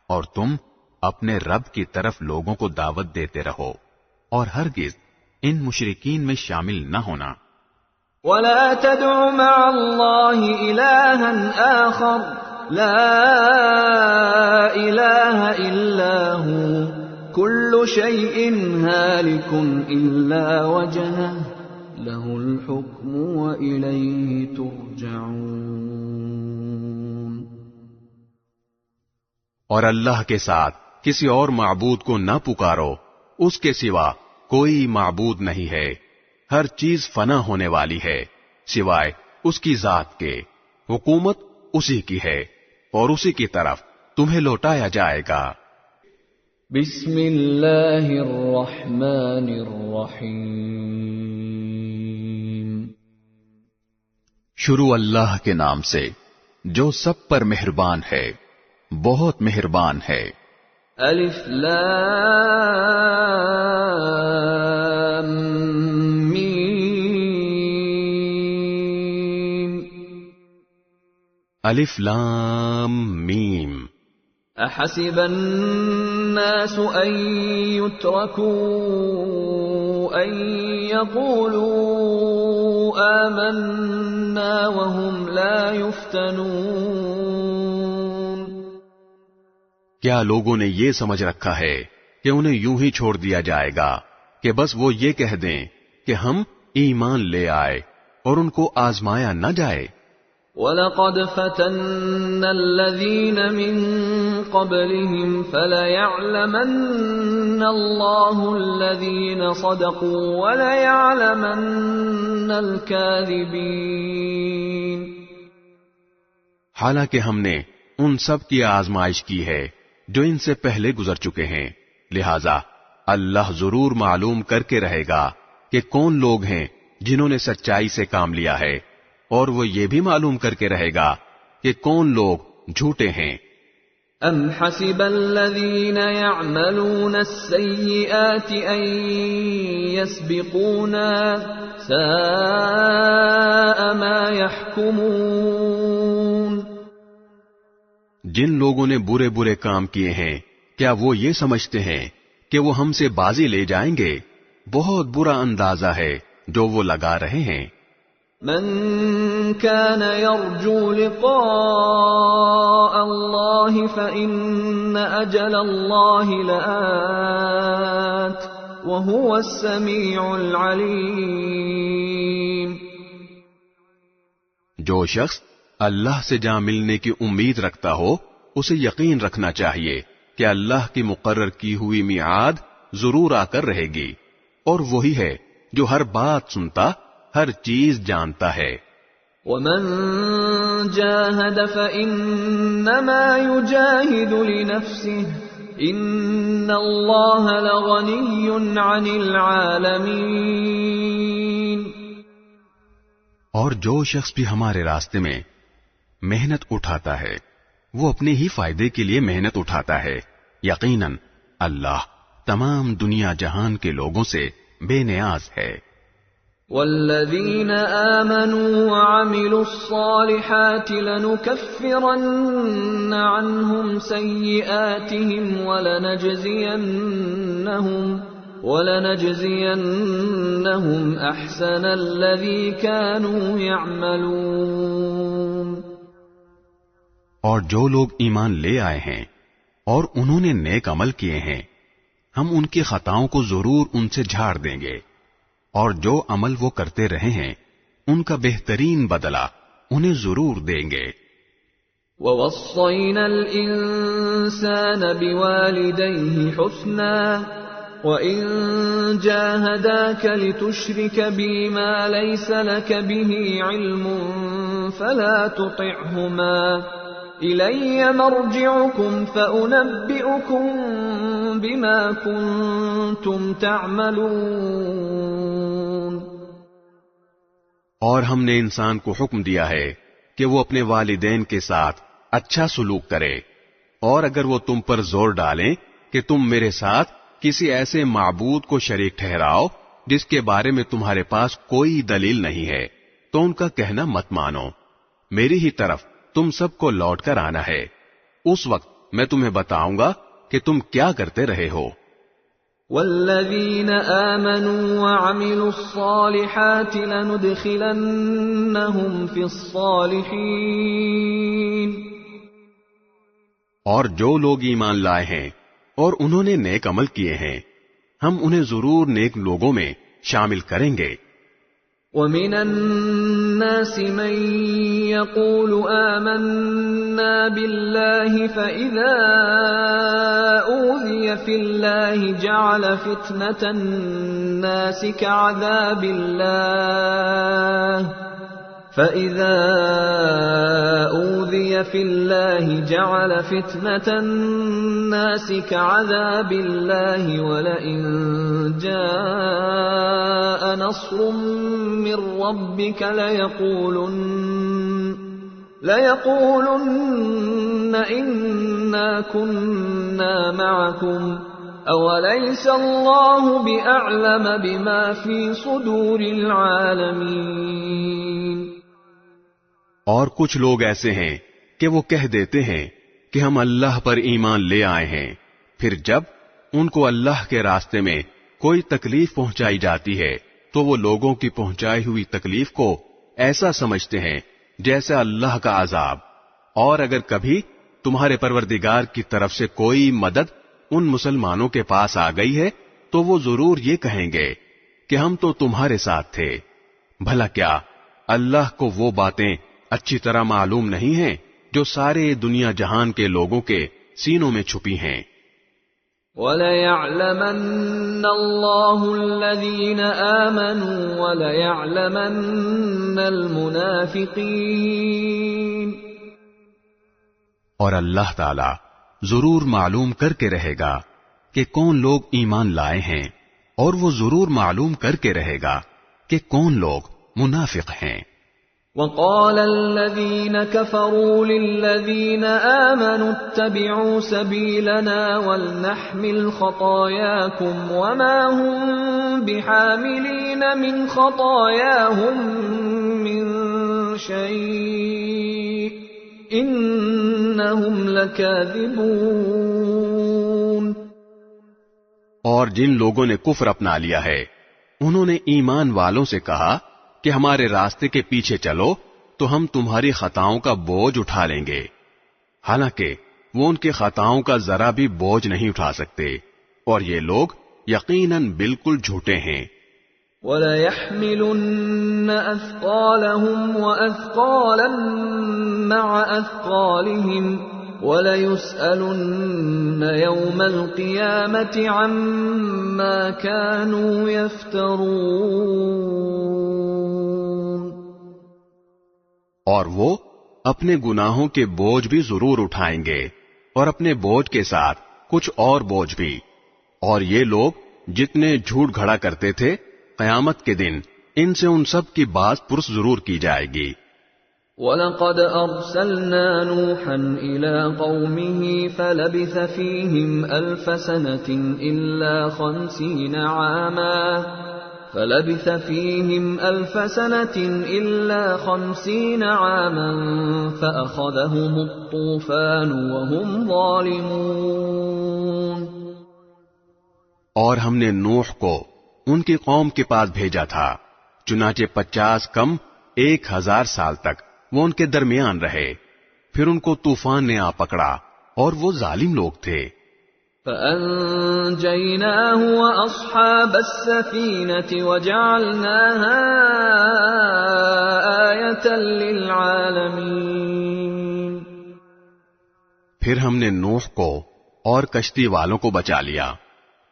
اور تم اپنے رب کی طرف لوگوں کو دعوت دیتے رہو اور ہرگز ان مشرکین میں شامل نہ ہونا۔ وَلَا تَدْعُ مَعَ اللَّهِ إِلَٰهًا آخَرَ لَا إِلَٰهَ إِلَّا هُوَ كُلُّ شَيْءٍ هَالِكٌ إِلَّا وَجْهَهُ لَهُ الْحُكْمُ وَإِلَيْهِ تُرْجَعُونَ۔ اور اللہ کے ساتھ کسی اور معبود کو نہ پکارو، اس کے سوا کوئی معبود نہیں ہے، ہر چیز فنا ہونے والی ہے سوائے اس کی ذات کے، حکومت اسی کی ہے اور اسی کی طرف تمہیں لوٹایا جائے گا۔ بسم اللہ الرحمن الرحیم۔ شروع اللہ کے نام سے جو سب پر مہربان ہے، بہت مہربان ہے۔ الف لام میم۔ الف لام میم۔ احسب الناس ان يتركوا ان يقولوا آمنا وهم لا يفتنون۔ کیا لوگوں نے یہ سمجھ رکھا ہے کہ انہیں یوں ہی چھوڑ دیا جائے گا کہ بس وہ یہ کہہ دیں کہ ہم ایمان لے آئے اور ان کو آزمایا نہ جائے؟ وَلَقَدْ فَتَنَّا الَّذِينَ مِن قَبْلِهِمْ فَلَيَعْلَمَنَّ اللَّهُ الَّذِينَ صَدَقُوا وَلَيَعْلَمَنَّ الْكَاذِبِينَ۔ حالانکہ ہم نے ان سب کی آزمائش کی ہے جو ان سے پہلے گزر چکے ہیں، لہذا اللہ ضرور معلوم کر کے رہے گا کہ کون لوگ ہیں جنہوں نے سچائی سے کام لیا ہے، اور وہ یہ بھی معلوم کر کے رہے گا کہ کون لوگ جھوٹے ہیں۔ ام حسب الذین یعملون السیئات ان یسبقونا ساء ما یحکمون۔ جن لوگوں نے برے برے کام کیے ہیں کیا وہ یہ سمجھتے ہیں کہ وہ ہم سے بازی لے جائیں گے؟ بہت برا اندازہ ہے جو وہ لگا رہے ہیں۔ من كان يرجو لقاء الله فإن أجل الله لآت وهو السميع العليم۔ جو شخص اللہ سے جہاں ملنے کی امید رکھتا ہو اسے یقین رکھنا چاہیے کہ اللہ کی مقرر کی ہوئی میعاد ضرور آ کر رہے گی، اور وہی ہے جو ہر بات سنتا، ہر چیز جانتا ہے۔ وَمَن جَاهَدَ فَإِنَّمَا يُجَاهِدُ لِنَفْسِهِ إِنَّ اللَّهَ لَغَنِيٌّ عَنِ الْعَالَمِينَ۔ اور جو شخص بھی ہمارے راستے میں محنت اٹھاتا ہے وہ اپنے ہی فائدے کے لیے محنت اٹھاتا ہے، یقیناً اللہ تمام دنیا جہان کے لوگوں سے بے نیاز ہے۔ وَالَّذِينَ آمَنُوا وَعَمِلُوا الصَّالِحَاتِ لَنُكَفِّرَنَّ عَنْهُمْ سَيِّئَاتِهِمْ وَلَنَجْزِيَنَّهُمْ أَحْسَنَ الَّذِي كَانُوا يَعْمَلُونَ۔ اور جو لوگ ایمان لے آئے ہیں اور انہوں نے نیک عمل کیے ہیں، ہم ان کی خطاؤں کو ضرور ان سے جھاڑ دیں گے، اور جو عمل وہ کرتے رہے ہیں ان کا بہترین بدلہ انہیں ضرور دیں گے۔ وَوَصَّيْنَا الْإِنسَانَ بِوَالِدَيْهِ حُسْنًا وَإِن جَاهَدَاكَ لِتُشْرِكَ بِي مَا لَيْسَ لَكَ بِهِ عِلْمٌ فَلَا تُطِعْهُمَا إِلَيَّ مَرْجِعُكُمْ فَأُنَبِّئُكُم بِمَا كُنتُمْ تَعْمَلُونَ۔ اور ہم نے انسان کو حکم دیا ہے کہ وہ اپنے والدین کے ساتھ اچھا سلوک کرے، اور اگر وہ تم پر زور ڈالیں کہ تم میرے ساتھ کسی ایسے معبود کو شریک ٹھہراؤ جس کے بارے میں تمہارے پاس کوئی دلیل نہیں ہے، تو ان کا کہنا مت مانو، میری ہی طرف تم سب کو لوٹ کر آنا ہے، اس وقت میں تمہیں بتاؤں گا کہ تم کیا کرتے رہے ہو۔ وَالَّذِينَ آمَنُوا وَعَمِلُوا الصَّالِحَاتِ لَنُدْخِلَنَّهُمْ فِي الصَّالِحِينَ۔ اور جو لوگ ایمان لائے ہیں اور انہوں نے نیک عمل کیے ہیں، ہم انہیں ضرور نیک لوگوں میں شامل کریں گے۔ وَمِنَ النَّاسِ مَن يَقُولُ آمَنَّا بِاللَّهِ فَإِذَا أُوذِيَ فِي اللَّهِ جَعَلَ فِتْنَةَ النَّاسِ كَعَذَابِ اللَّهِ وَلَئِن جَاءَ نَصْرٌ مِّن رَّبِّكَ لَيَقُولُنَّ إِنَّا كُنَّا مَعَكُمْ أَوَلَيْسَ اللَّهُ بِأَعْلَمَ بِمَا فِي صُدُورِ الْعَالَمِينَ۔ اور کچھ لوگ ایسے ہیں کہ وہ کہہ دیتے ہیں کہ ہم اللہ پر ایمان لے آئے ہیں، پھر جب ان کو اللہ کے راستے میں کوئی تکلیف پہنچائی جاتی ہے تو وہ لوگوں کی پہنچائی ہوئی تکلیف کو ایسا سمجھتے ہیں جیسے اللہ کا عذاب، اور اگر کبھی تمہارے پروردگار کی طرف سے کوئی مدد ان مسلمانوں کے پاس آ گئی ہے تو وہ ضرور یہ کہیں گے کہ ہم تو تمہارے ساتھ تھے۔ بھلا کیا اللہ کو وہ باتیں اچھی طرح معلوم نہیں ہیں جو سارے دنیا جہان کے لوگوں کے سینوں میں چھپی ہیں۔ وَلَيَعْلَمَنَّ اللَّهُ الَّذِينَ آمَنُوا وَلَيَعْلَمَنَّ الْمُنَافِقِينَ۔ اور اللہ تعالی ضرور معلوم کر کے رہے گا کہ کون لوگ ایمان لائے ہیں، اور وہ ضرور معلوم کر کے رہے گا کہ کون لوگ منافق ہیں۔ وَقَالَ الَّذِينَ كَفَرُوا لِلَّذِينَ آمَنُوا اتَّبِعُوا سَبِيلَنَا وَلْنَحْمِلْ خَطَايَاكُمْ وَمَا هُمْ بِحَامِلِينَ مِنْ خَطَايَاهُمْ مِنْ شَيْءٍ إِنَّهُمْ لَكَاذِبُونَ۔ اور جن لوگوں نے کفر اپنا لیا ہے انہوں نے ایمان والوں سے کہا کہ ہمارے راستے کے پیچھے چلو تو ہم تمہاری خطاؤں کا بوجھ اٹھا لیں گے، حالانکہ وہ ان کے خطاؤں کا ذرا بھی بوجھ نہیں اٹھا سکتے، اور یہ لوگ یقیناً بالکل جھوٹے ہیں۔ وَلَيَحْمِلُنَّ أَثْقَالَهُمْ وَأَثْقَالًا مَعَ أَثْقَالِهِمْ وَلَيُسْأَلُنَّ يَوْمَ الْقِيَامَةِ عَمَّا كَانُوا يَفْتَرُونَ۔ اور وہ اپنے گناہوں کے بوجھ بھی ضرور اٹھائیں گے اور اپنے بوجھ کے ساتھ کچھ اور بوجھ بھی، اور یہ لوگ جتنے جھوٹ گھڑا کرتے تھے قیامت کے دن ان سے ان سب کی بات پرس ضرور کی جائے گی۔ وَلَقَدْ أَرْسَلْنَا نُوحًا إِلَىٰ قَوْمِهِ فَلَبِثَ فِيهِمْ أَلْفَ سَنَةٍ إِلَّا 50 عَامًا فَأَخَذَهُمُ الطُّوفَانُ وَهُمْ ظَالِمُونَ۔ اور ہم نے نوح کو ان کی قوم کے پاس بھیجا تھا، چنانچہ 50 کم 1000 سال تک وہ ان کے درمیان رہے، پھر ان کو طوفان نے آ پکڑا اور وہ ظالم لوگ تھے۔ فَأَنجَيْنَاهُ وَأَصْحَابَ السَّفِينَةِ وَجَعَلْنَاهَا آيَةً لِّلْعَالَمِينَ۔ پھر ہم نے نوح کو اور کشتی والوں کو بچا لیا،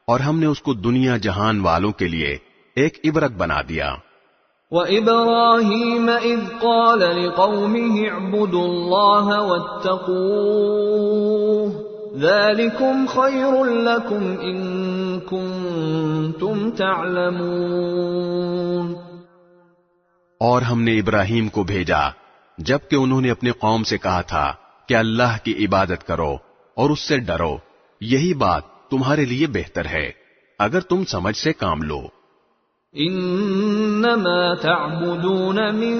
اور ہم نے اس کو دنیا جہان والوں کے لیے ایک عبرت بنا دیا۔ وَإِبْرَاهِيمَ إِذْ قَالَ لِقَوْمِهِ اعْبُدُوا اللَّهَ وَاتَّقُوهُ ذَلِكُمْ خَيْرٌ لَكُمْ إِن كُنتُمْ تَعْلَمُونَ۔ اور ہم نے ابراہیم کو بھیجا جبکہ انہوں نے اپنی قوم سے کہا تھا کہ اللہ کی عبادت کرو اور اس سے ڈرو، یہی بات تمہارے لیے بہتر ہے اگر تم سمجھ سے کام لو۔ انما تعبدون من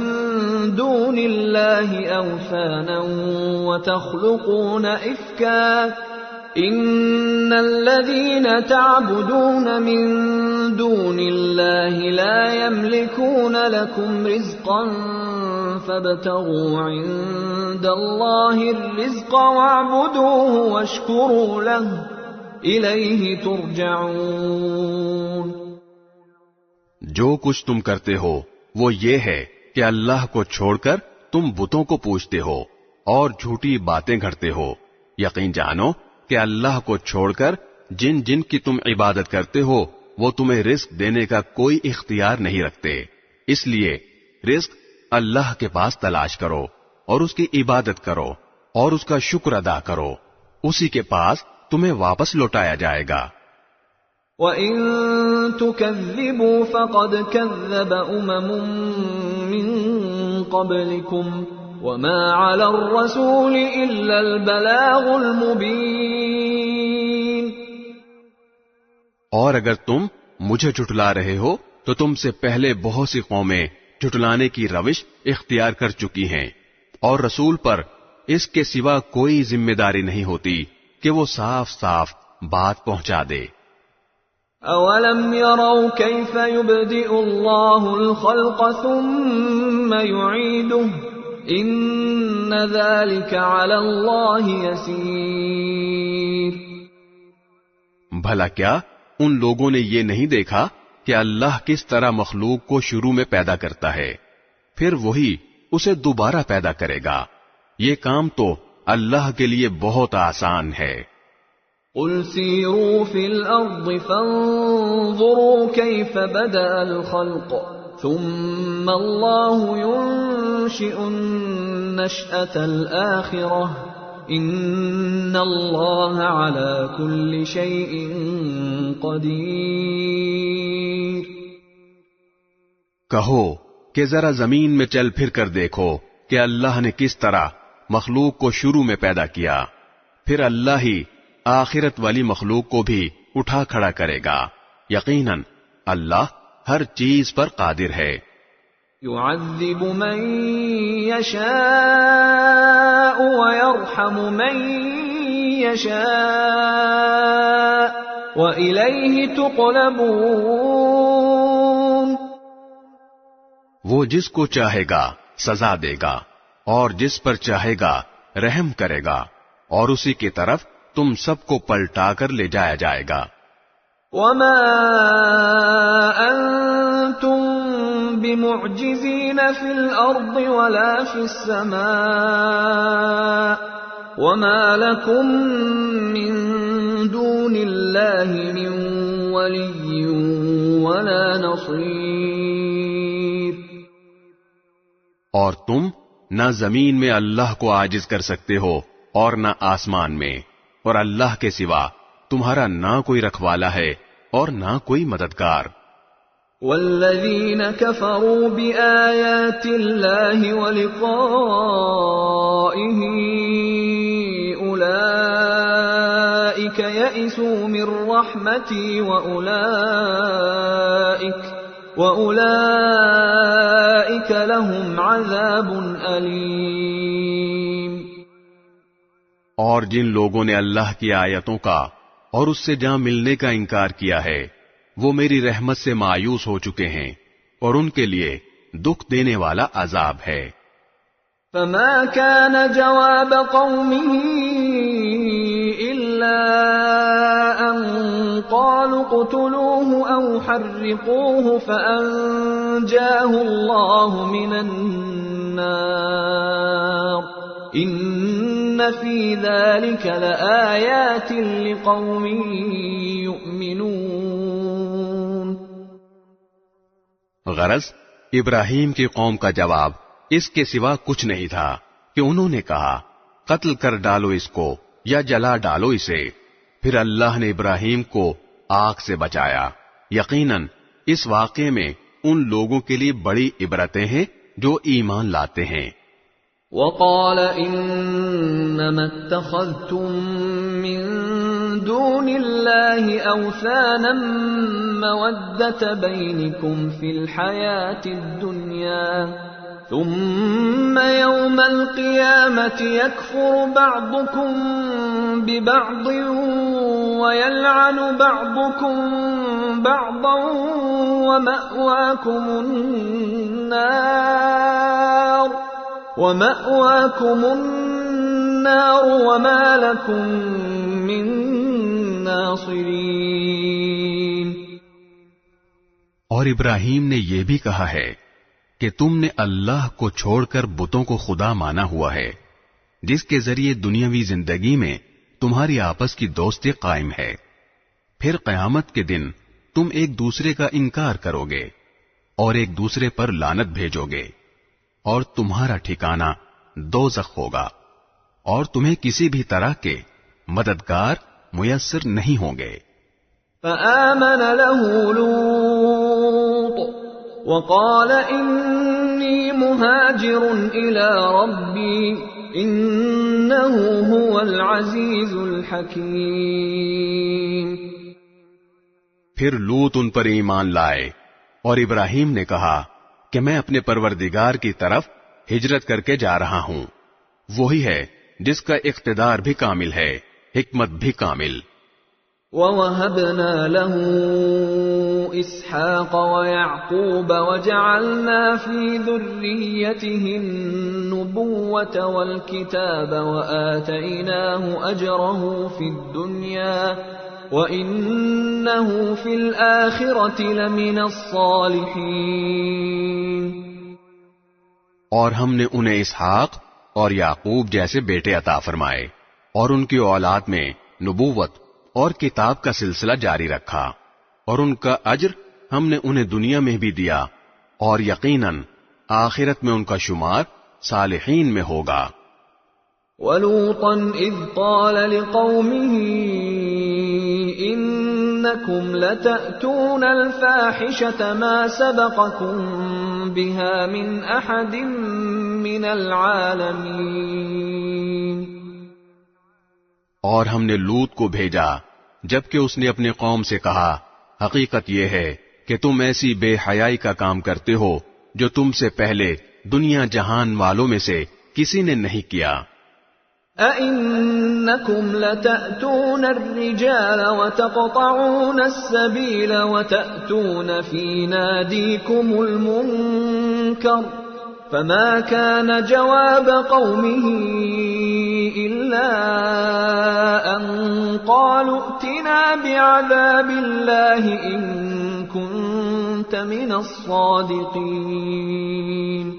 دون الله اوثانا وتخلقون افكا ان الذين تعبدون من دون الله لا يملكون لكم رزقا فابتغوا عند الله الرزق واعبدوه واشكروا له الیہ ترجعون۔ جو کچھ تم کرتے ہو وہ یہ ہے کہ اللہ کو چھوڑ کر تم بتوں کو پوجتے ہو اور جھوٹی باتیں گھڑتے ہو، یقین جانو کہ اللہ کو چھوڑ کر جن جن کی تم عبادت کرتے ہو وہ تمہیں رزق دینے کا کوئی اختیار نہیں رکھتے، اس لیے رزق اللہ کے پاس تلاش کرو اور اس کی عبادت کرو اور اس کا شکر ادا کرو، اسی کے پاس تمہیں واپس لوٹایا جائے گا۔ وَإِن تُكَذِّبُوا فَقَدْ كَذَّبَ أُمَمٌ مِّن قَبْلِكُمْ وَمَا عَلَى الرَّسُولِ إِلَّا الْبَلَاغُ الْمُبِينُ۔ اور اگر تم مجھے جھٹلا رہے ہو تو تم سے پہلے بہت سی قومیں جھٹلانے کی روش اختیار کر چکی ہیں، اور رسول پر اس کے سوا کوئی ذمہ داری نہیں ہوتی کہ وہ صاف صاف بات پہنچا دے۔ اولم يروا كيف يبدئ الله الخلق ثم يعيده ان ذلك على الله يسير۔ بھلا کیا ان لوگوں نے یہ نہیں دیکھا کہ اللہ کس طرح مخلوق کو شروع میں پیدا کرتا ہے، پھر وہی اسے دوبارہ پیدا کرے گا، یہ کام تو اللہ کے لیے بہت آسان ہے۔ قل سیروا فی الارض فانظروا کیف بدأ الخلق ثم اللہ ينشئ النشأة الآخرة ان اللہ علی کل شیء قدیر۔ کہو کہ ذرا زمین میں چل پھر کر دیکھو کہ اللہ نے کس طرح مخلوق کو شروع میں پیدا کیا، پھر اللہ ہی آخرت والی مخلوق کو بھی اٹھا کھڑا کرے گا، یقیناً اللہ ہر چیز پر قادر ہے۔ يعذب من يشاء ويرحم من يشاء وإليه تقلبون۔ وہ جس کو چاہے گا سزا دے گا اور جس پر چاہے گا رحم کرے گا، اور اسی کی طرف تم سب کو پلٹا کر لے جایا جائے گا۔ وما أنتم بمعجزين في الأرض ولا في السماء وما لكم من دون الله من ولي ولا نصير. اور تم نہ زمین میں اللہ کو عاجز کر سکتے ہو اور نہ آسمان میں، اور اللہ کے سوا تمہارا نہ کوئی رکھوالا ہے اور نہ کوئی مددگار. والذین کفروا بآیات اللہ ولقائہ اولئک یئسوا من رحمتی وأولئك لهم عذاب أليم. اور جن لوگوں نے اللہ کی آیتوں کا اور اس سے جا ملنے کا انکار کیا ہے وہ میری رحمت سے مایوس ہو چکے ہیں اور ان کے لیے دکھ دینے والا عذاب ہے. فما كان جواب قومه إلا أن قالوا اقتلوه أو حرقوه فأنجاه الله من النار إن في ذلك لآيات لقوم يؤمنون. غرض ابراہیم کی قوم کا جواب اس کے سوا کچھ نہیں تھا کہ انہوں نے کہا قتل کر ڈالو اس کو یا جلا ڈالو اسے. پھر اللہ نے ابراہیم کو آگ سے بچایا. یقیناً اس واقعے میں ان لوگوں کے لیے بڑی عبرتیں ہیں جو ایمان لاتے ہیں. وقال انما اتخذتم من دون الله اوثانا مودة بينكم في الحياة الدنيا ثم يوم القيامة يكفر بعضكم ببعض ويلعن بعضكم بعضا ومأواكم النار وما لكم من ناصرين. اور ابراہیم نے یہ بھی کہا ہے کہ تم نے اللہ کو چھوڑ کر بتوں کو خدا مانا ہوا ہے جس کے ذریعے دنیاوی زندگی میں تمہاری آپس کی دوستی قائم ہے. پھر قیامت کے دن تم ایک دوسرے کا انکار کرو گے اور ایک دوسرے پر لعنت بھیجو گے اور تمہارا ٹھکانہ دوزخ ہوگا اور تمہیں کسی بھی طرح کے مددگار میسر نہیں ہوں گے. فآمن له لوط وقال انی مہاجر الی ربی انہ هو العزیز الحکیم. پھر لوط ان پر ایمان لائے اور ابراہیم نے کہا کہ میں اپنے پروردگار کی طرف ہجرت کر کے جا رہا ہوں. وہی ہے جس کا اقتدار بھی کامل ہے، حکمت بھی کامل. وَوَهَبْنَا لَهُ إِسْحَاقَ وَيَعْقُوبَ وَجَعَلْنَا فِي ذُرِّيَّتِهِ النُّبُوَّةَ وَالْكِتَابَ وَآتَيْنَاهُ أَجْرَهُ فِي الدُّنْيَا وَإِنَّهُ فِي الْآخِرَةِ لَمِنَ الصَّالِحِينَ. اور ہم نے انہیں اسحاق اور یعقوب جیسے بیٹے عطا فرمائے اور ان کی اولاد میں نبوت اور کتاب کا سلسلہ جاری رکھا اور ان کا اجر ہم نے انہیں دنیا میں بھی دیا اور یقیناً آخرت میں ان کا شمار صالحین میں ہوگا. وَلُوطًا إِذْ قَالَ لِقَوْمِهِ إِنَّكُمْ لَتَأْتُونَ الْفَاحِشَةَ مَا سَبَقَكُمْ بِهَا مِنْ أَحَدٍ مِنَ الْعَالَمِينَ. اور ہم نے لوط کو بھیجا جبکہ اس نے اپنے قوم سے کہا حقیقت یہ ہے کہ تم ایسی بے حیائی کا کام کرتے ہو جو تم سے پہلے دنیا جہان والوں میں سے کسی نے نہیں کیا. أَإِنَّكُمْ لَتَأْتُونَ الرِّجَالَ وَتَقْطَعُونَ السَّبِيلَ وَتَأْتُونَ فِي نَادِيكُمُ الْمُنكَرَ فَمَا كَانَ جَوَابَ قَوْمِهِ إِلَّا أَن قَالُوا ائْتِنَا بِعَذَابِ اللَّهِ إِن كُنتَ كنت من الصادقين.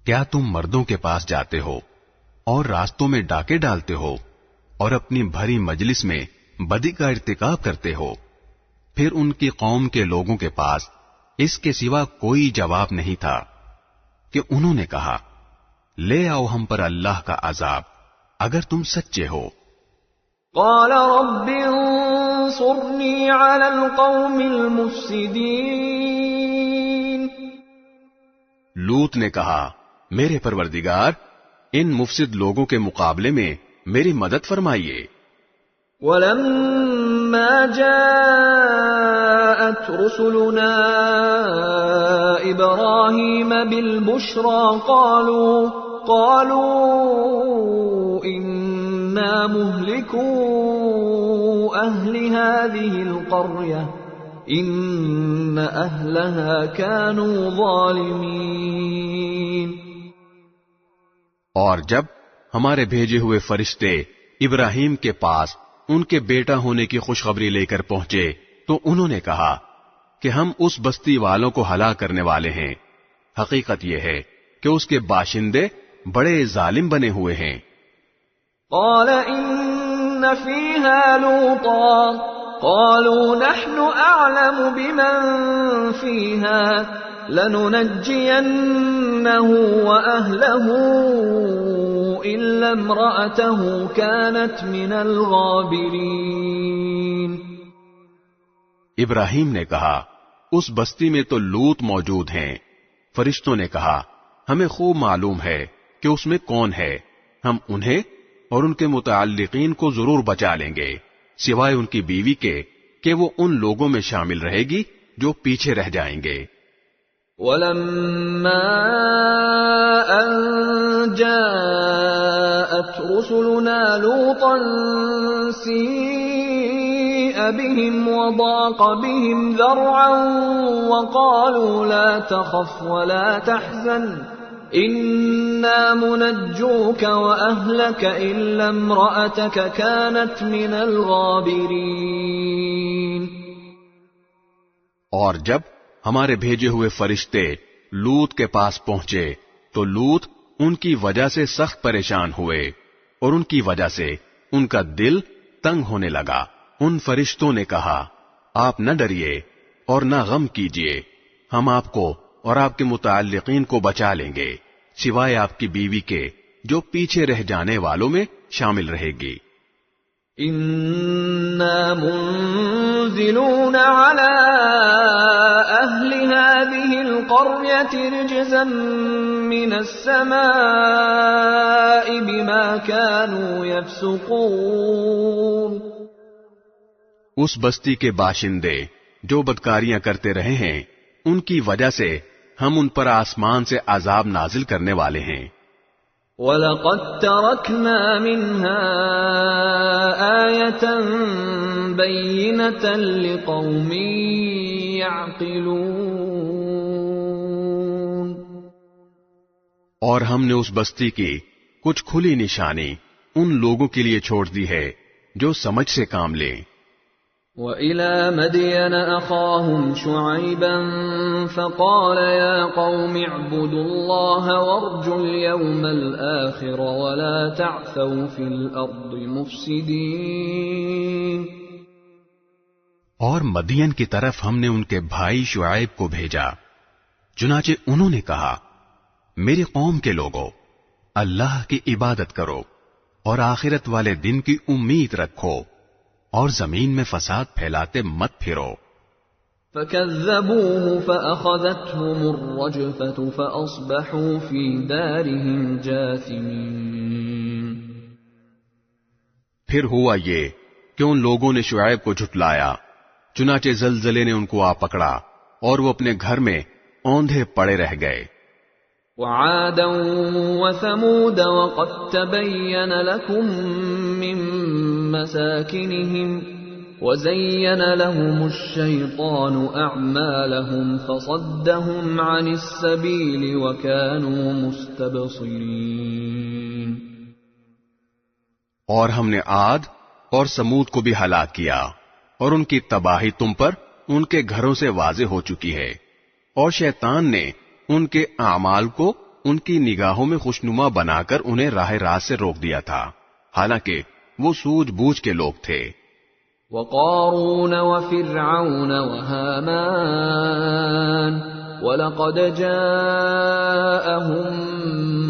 کیا تم مردوں کے پاس جاتے ہو اور راستوں میں ڈاکے ڈالتے ہو اور اپنی بھری مجلس میں بدی کا ارتکاب کرتے ہو؟ پھر ان کی قوم کے لوگوں کے پاس اس کے سوا کوئی جواب نہیں تھا کہ انہوں نے کہا لے آؤ ہم پر اللہ کا عذاب اگر تم سچے ہو. قال رب انصرني على القوم المفسدين. لوط نے کہا میرے پروردگار ان مفسد لوگوں کے مقابلے میں میری مدد فرمائیے. ولما جاءت رسلنا إبراهيم بالبشرى قالوا إنا مهلكو أهل هذه القرية إن أهلها كانوا ظالمين. اور جب ہمارے بھیجے ہوئے فرشتے ابراہیم کے پاس ان کے بیٹا ہونے کی خوشخبری لے کر پہنچے تو انہوں نے کہا کہ ہم اس بستی والوں کو ہلاک کرنے والے ہیں. حقیقت یہ ہے کہ اس کے باشندے بڑے ظالم بنے ہوئے ہیں. قال إن فيها لوطا قالوا نحن أعلم بمن فيها لننجينه وأهله إلا امرأته كانت من الغابرين. ابراہیم نے کہا اس بستی میں تو لوط موجود ہیں. فرشتوں نے کہا ہمیں خوب معلوم ہے کہ اس میں کون ہے، ہم انہیں اور ان کے متعلقین کو ضرور بچا لیں گے سوائے ان کی بیوی کے کہ وہ ان لوگوں میں شامل رہے گی جو پیچھے رہ جائیں گے. ولما أن جاءت رسلنا لوطا سيء بهم وضاق بهم ذرعا وقالوا لا تخف ولا تحزن إنا منجوك وأهلك إلا امرأتك كانت من الغابرين. اور جب ہمارے بھیجے ہوئے فرشتے لوط کے پاس پہنچے تو لوط ان کی وجہ سے سخت پریشان ہوئے اور ان کی وجہ سے ان کا دل تنگ ہونے لگا. ان فرشتوں نے کہا آپ نہ ڈریے اور نہ غم کیجیے، ہم آپ کو اور آپ کے متعلقین کو بچا لیں گے سوائے آپ کی بیوی کے جو پیچھے رہ جانے والوں میں شامل رہے گی. إنا منزلون على أهل هذه القرية رجزا من السماء بما كانوا يفسقون. اس بستی کے باشندے جو بدکاریاں کرتے رہے ہیں ان کی وجہ سے ہم ان پر آسمان سے عذاب نازل کرنے والے ہیں. وَلَقَدْ تَرَكْنَا مِنْهَا آيَةً بَيِّنَةً لِقَوْمٍ يَعْقِلُونَ. اور ہم نے اس بستی کی کچھ کھلی نشانی ان لوگوں کے لیے چھوڑ دی ہے جو سمجھ سے کام لیں. وَإِلَى مَدْيَنَ أَخَاهُمْ شُعَيْبًا فَقَالَ يَا قَوْمِ اعْبُدُوا اللَّهَ وَارْجُوا الْيَوْمَ الْآخِرَ وَلَا تَعْثَوْا فِي الْأَرْضِ مُفْسِدِينَ. اور مدین کی طرف ہم نے ان کے بھائی شعیب کو بھیجا، چنانچہ انہوں نے کہا میری قوم کے لوگوں، اللہ کی عبادت کرو اور آخرت والے دن کی امید رکھو اور زمین میں فساد پھیلاتے مت پھرو. فَكَذَّبُوهُ فَأَخَذَتْهُمُ الرَّجْفَةُ فَأَصْبَحُوا فِي دَارِهِمْ جَاثِمِينَ. پھر ہوا یہ کہ ان لوگوں نے شعیب کو جھٹلایا، چنانچہ زلزلے نے ان کو آ پکڑا اور وہ اپنے گھر میں اوندھے پڑے رہ گئے. وَعَادًا وَثَمُودَ وَقَدْ تَبَيَّنَ لَكُم مِّن مَّسَاكِنِهِمْ وَزَيَّنَ لَهُمُ الشَّيْطَانُ أَعْمَالَهُمْ فَصَدَّهُمْ عَنِ السَّبِيلِ وَكَانُوا مُسْتَبْصِرِينَ. اور ہم نے عاد اور سمود کو بھی ہلاک کیا اور ان کی تباہی تم پر ان کے گھروں سے واضح ہو چکی ہے، اور شیطان نے ان کے اعمال کو ان کی نگاہوں میں خوشنما بنا کر انہیں راہ راست سے روک دیا تھا، حالانکہ وہ سوجھ بوجھ کے لوگ تھے۔ وقارون وفرعون وهامان وَلَقَدْ جَاءَهُم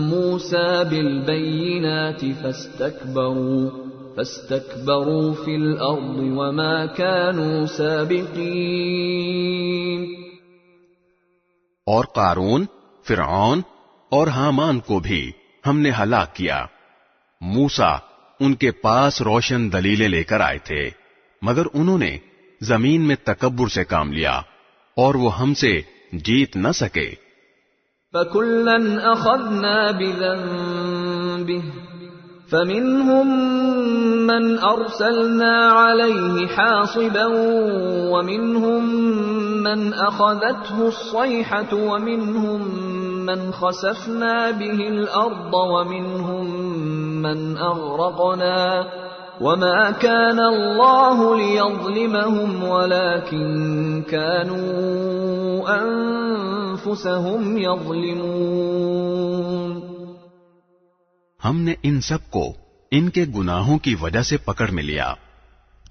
مُوسَى بِالْبَيِّنَاتِ فَاسْتَكْبَرُوا فِي الْأَرْضِ وَمَا كَانُوا سَابِقِينَ۔ اور قارون، فرعون اور حامان کو بھی ہم نے ہلاک کیا۔ موسیٰ ان کے پاس روشن دلیلیں لے کر آئے تھے، مگر انہوں نے زمین میں تکبر سے کام لیا اور وہ ہم سے جیت نہ سکے۔ فَكُلًّا أَخَذْنَا بِذَنبِهِ فَمِنْهُمْ مَنْ أَرْسَلْنَا عَلَيْهِ حَاصِبًا وَمِنْهُمْ مَنْ أَخَذَتْهُ الصَّيْحَةُ وَمِنْهُمْ مَنْ خَسَفْنَا بِهِ الْأَرْضَ وَمِنْهُمْ مَنْ أَغْرَقْنَا وَمَا كَانَ اللَّهُ لِيَظْلِمَهُمْ وَلَكِنْ كَانُوا أَنفُسَهُمْ يَظْلِمُونَ۔ ہم نے ان سب کو ان کے گناہوں کی وجہ سے پکڑ میں لیا،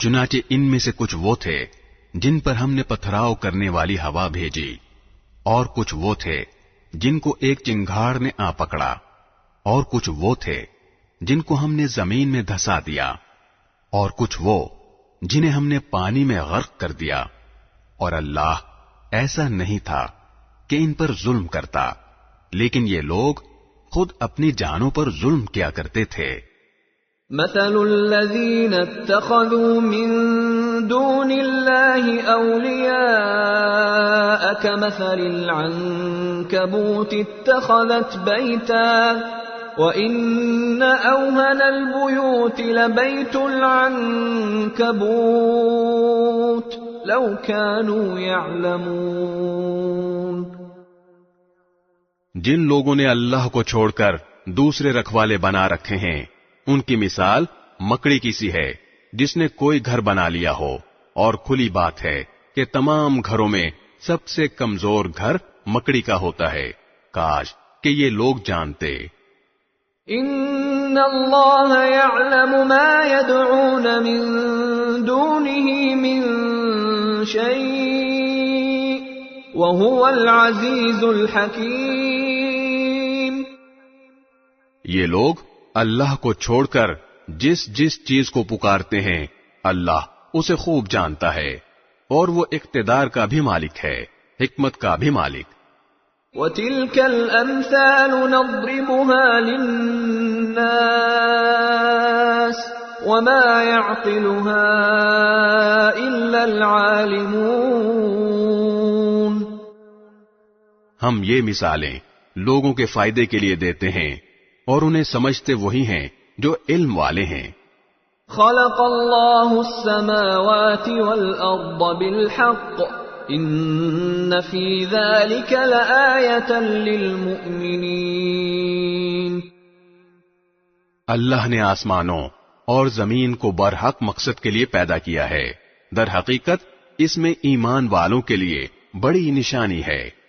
چنانچہ ان میں سے کچھ وہ تھے جن پر ہم نے پتھراؤ کرنے والی ہوا بھیجی، اور کچھ وہ تھے جن کو ایک چنگھاڑ نے آ پکڑا، اور کچھ وہ تھے جن کو ہم نے زمین میں دھسا دیا، اور کچھ وہ جنہیں ہم نے پانی میں غرق کر دیا، اور اللہ ایسا نہیں تھا کہ ان پر ظلم کرتا، لیکن یہ لوگ خود اپنی جانوں پر ظلم کیا کرتے تھے۔ مثل الذين اتخذوا من دون الله أولياء كمثل العنكبوت اتخذت بيتا وإن أوهن البيوت لبيت العنكبوت لو كانوا يعلمون۔ جن لوگوں نے اللہ کو چھوڑ کر دوسرے رکھوالے بنا رکھے ہیں، ان کی مثال مکڑی کی سی ہے جس نے کوئی گھر بنا لیا ہو، اور کھلی بات ہے کہ تمام گھروں میں سب سے کمزور گھر مکڑی کا ہوتا ہے۔ کاش کہ یہ لوگ جانتے۔ ان اللہ یعلم ما يدعون من دونه من شیء وهو العزیز الحکیم۔ یہ لوگ اللہ کو چھوڑ کر جس جس چیز کو پکارتے ہیں، اللہ اسے خوب جانتا ہے، اور وہ اقتدار کا بھی مالک ہے، حکمت کا بھی مالک۔ وَتِلْكَ الْأَمْثَالُ نَضْرِبُهَا لِلنَّاسِ وَمَا يَعْقِلُهَا إِلَّا الْعَالِمُونَ۔ ہم یہ مثالیں لوگوں کے فائدے کے لیے دیتے ہیں، اور انہیں سمجھتے وہی ہیں جو علم والے ہیں۔ خلق اللہ السماوات والارض بالحق ان فی ذلک لآیۃ للمؤمنین۔ اللہ نے آسمانوں اور زمین کو برحق مقصد کے لیے پیدا کیا ہے، در حقیقت اس میں ایمان والوں کے لیے بڑی نشانی ہے۔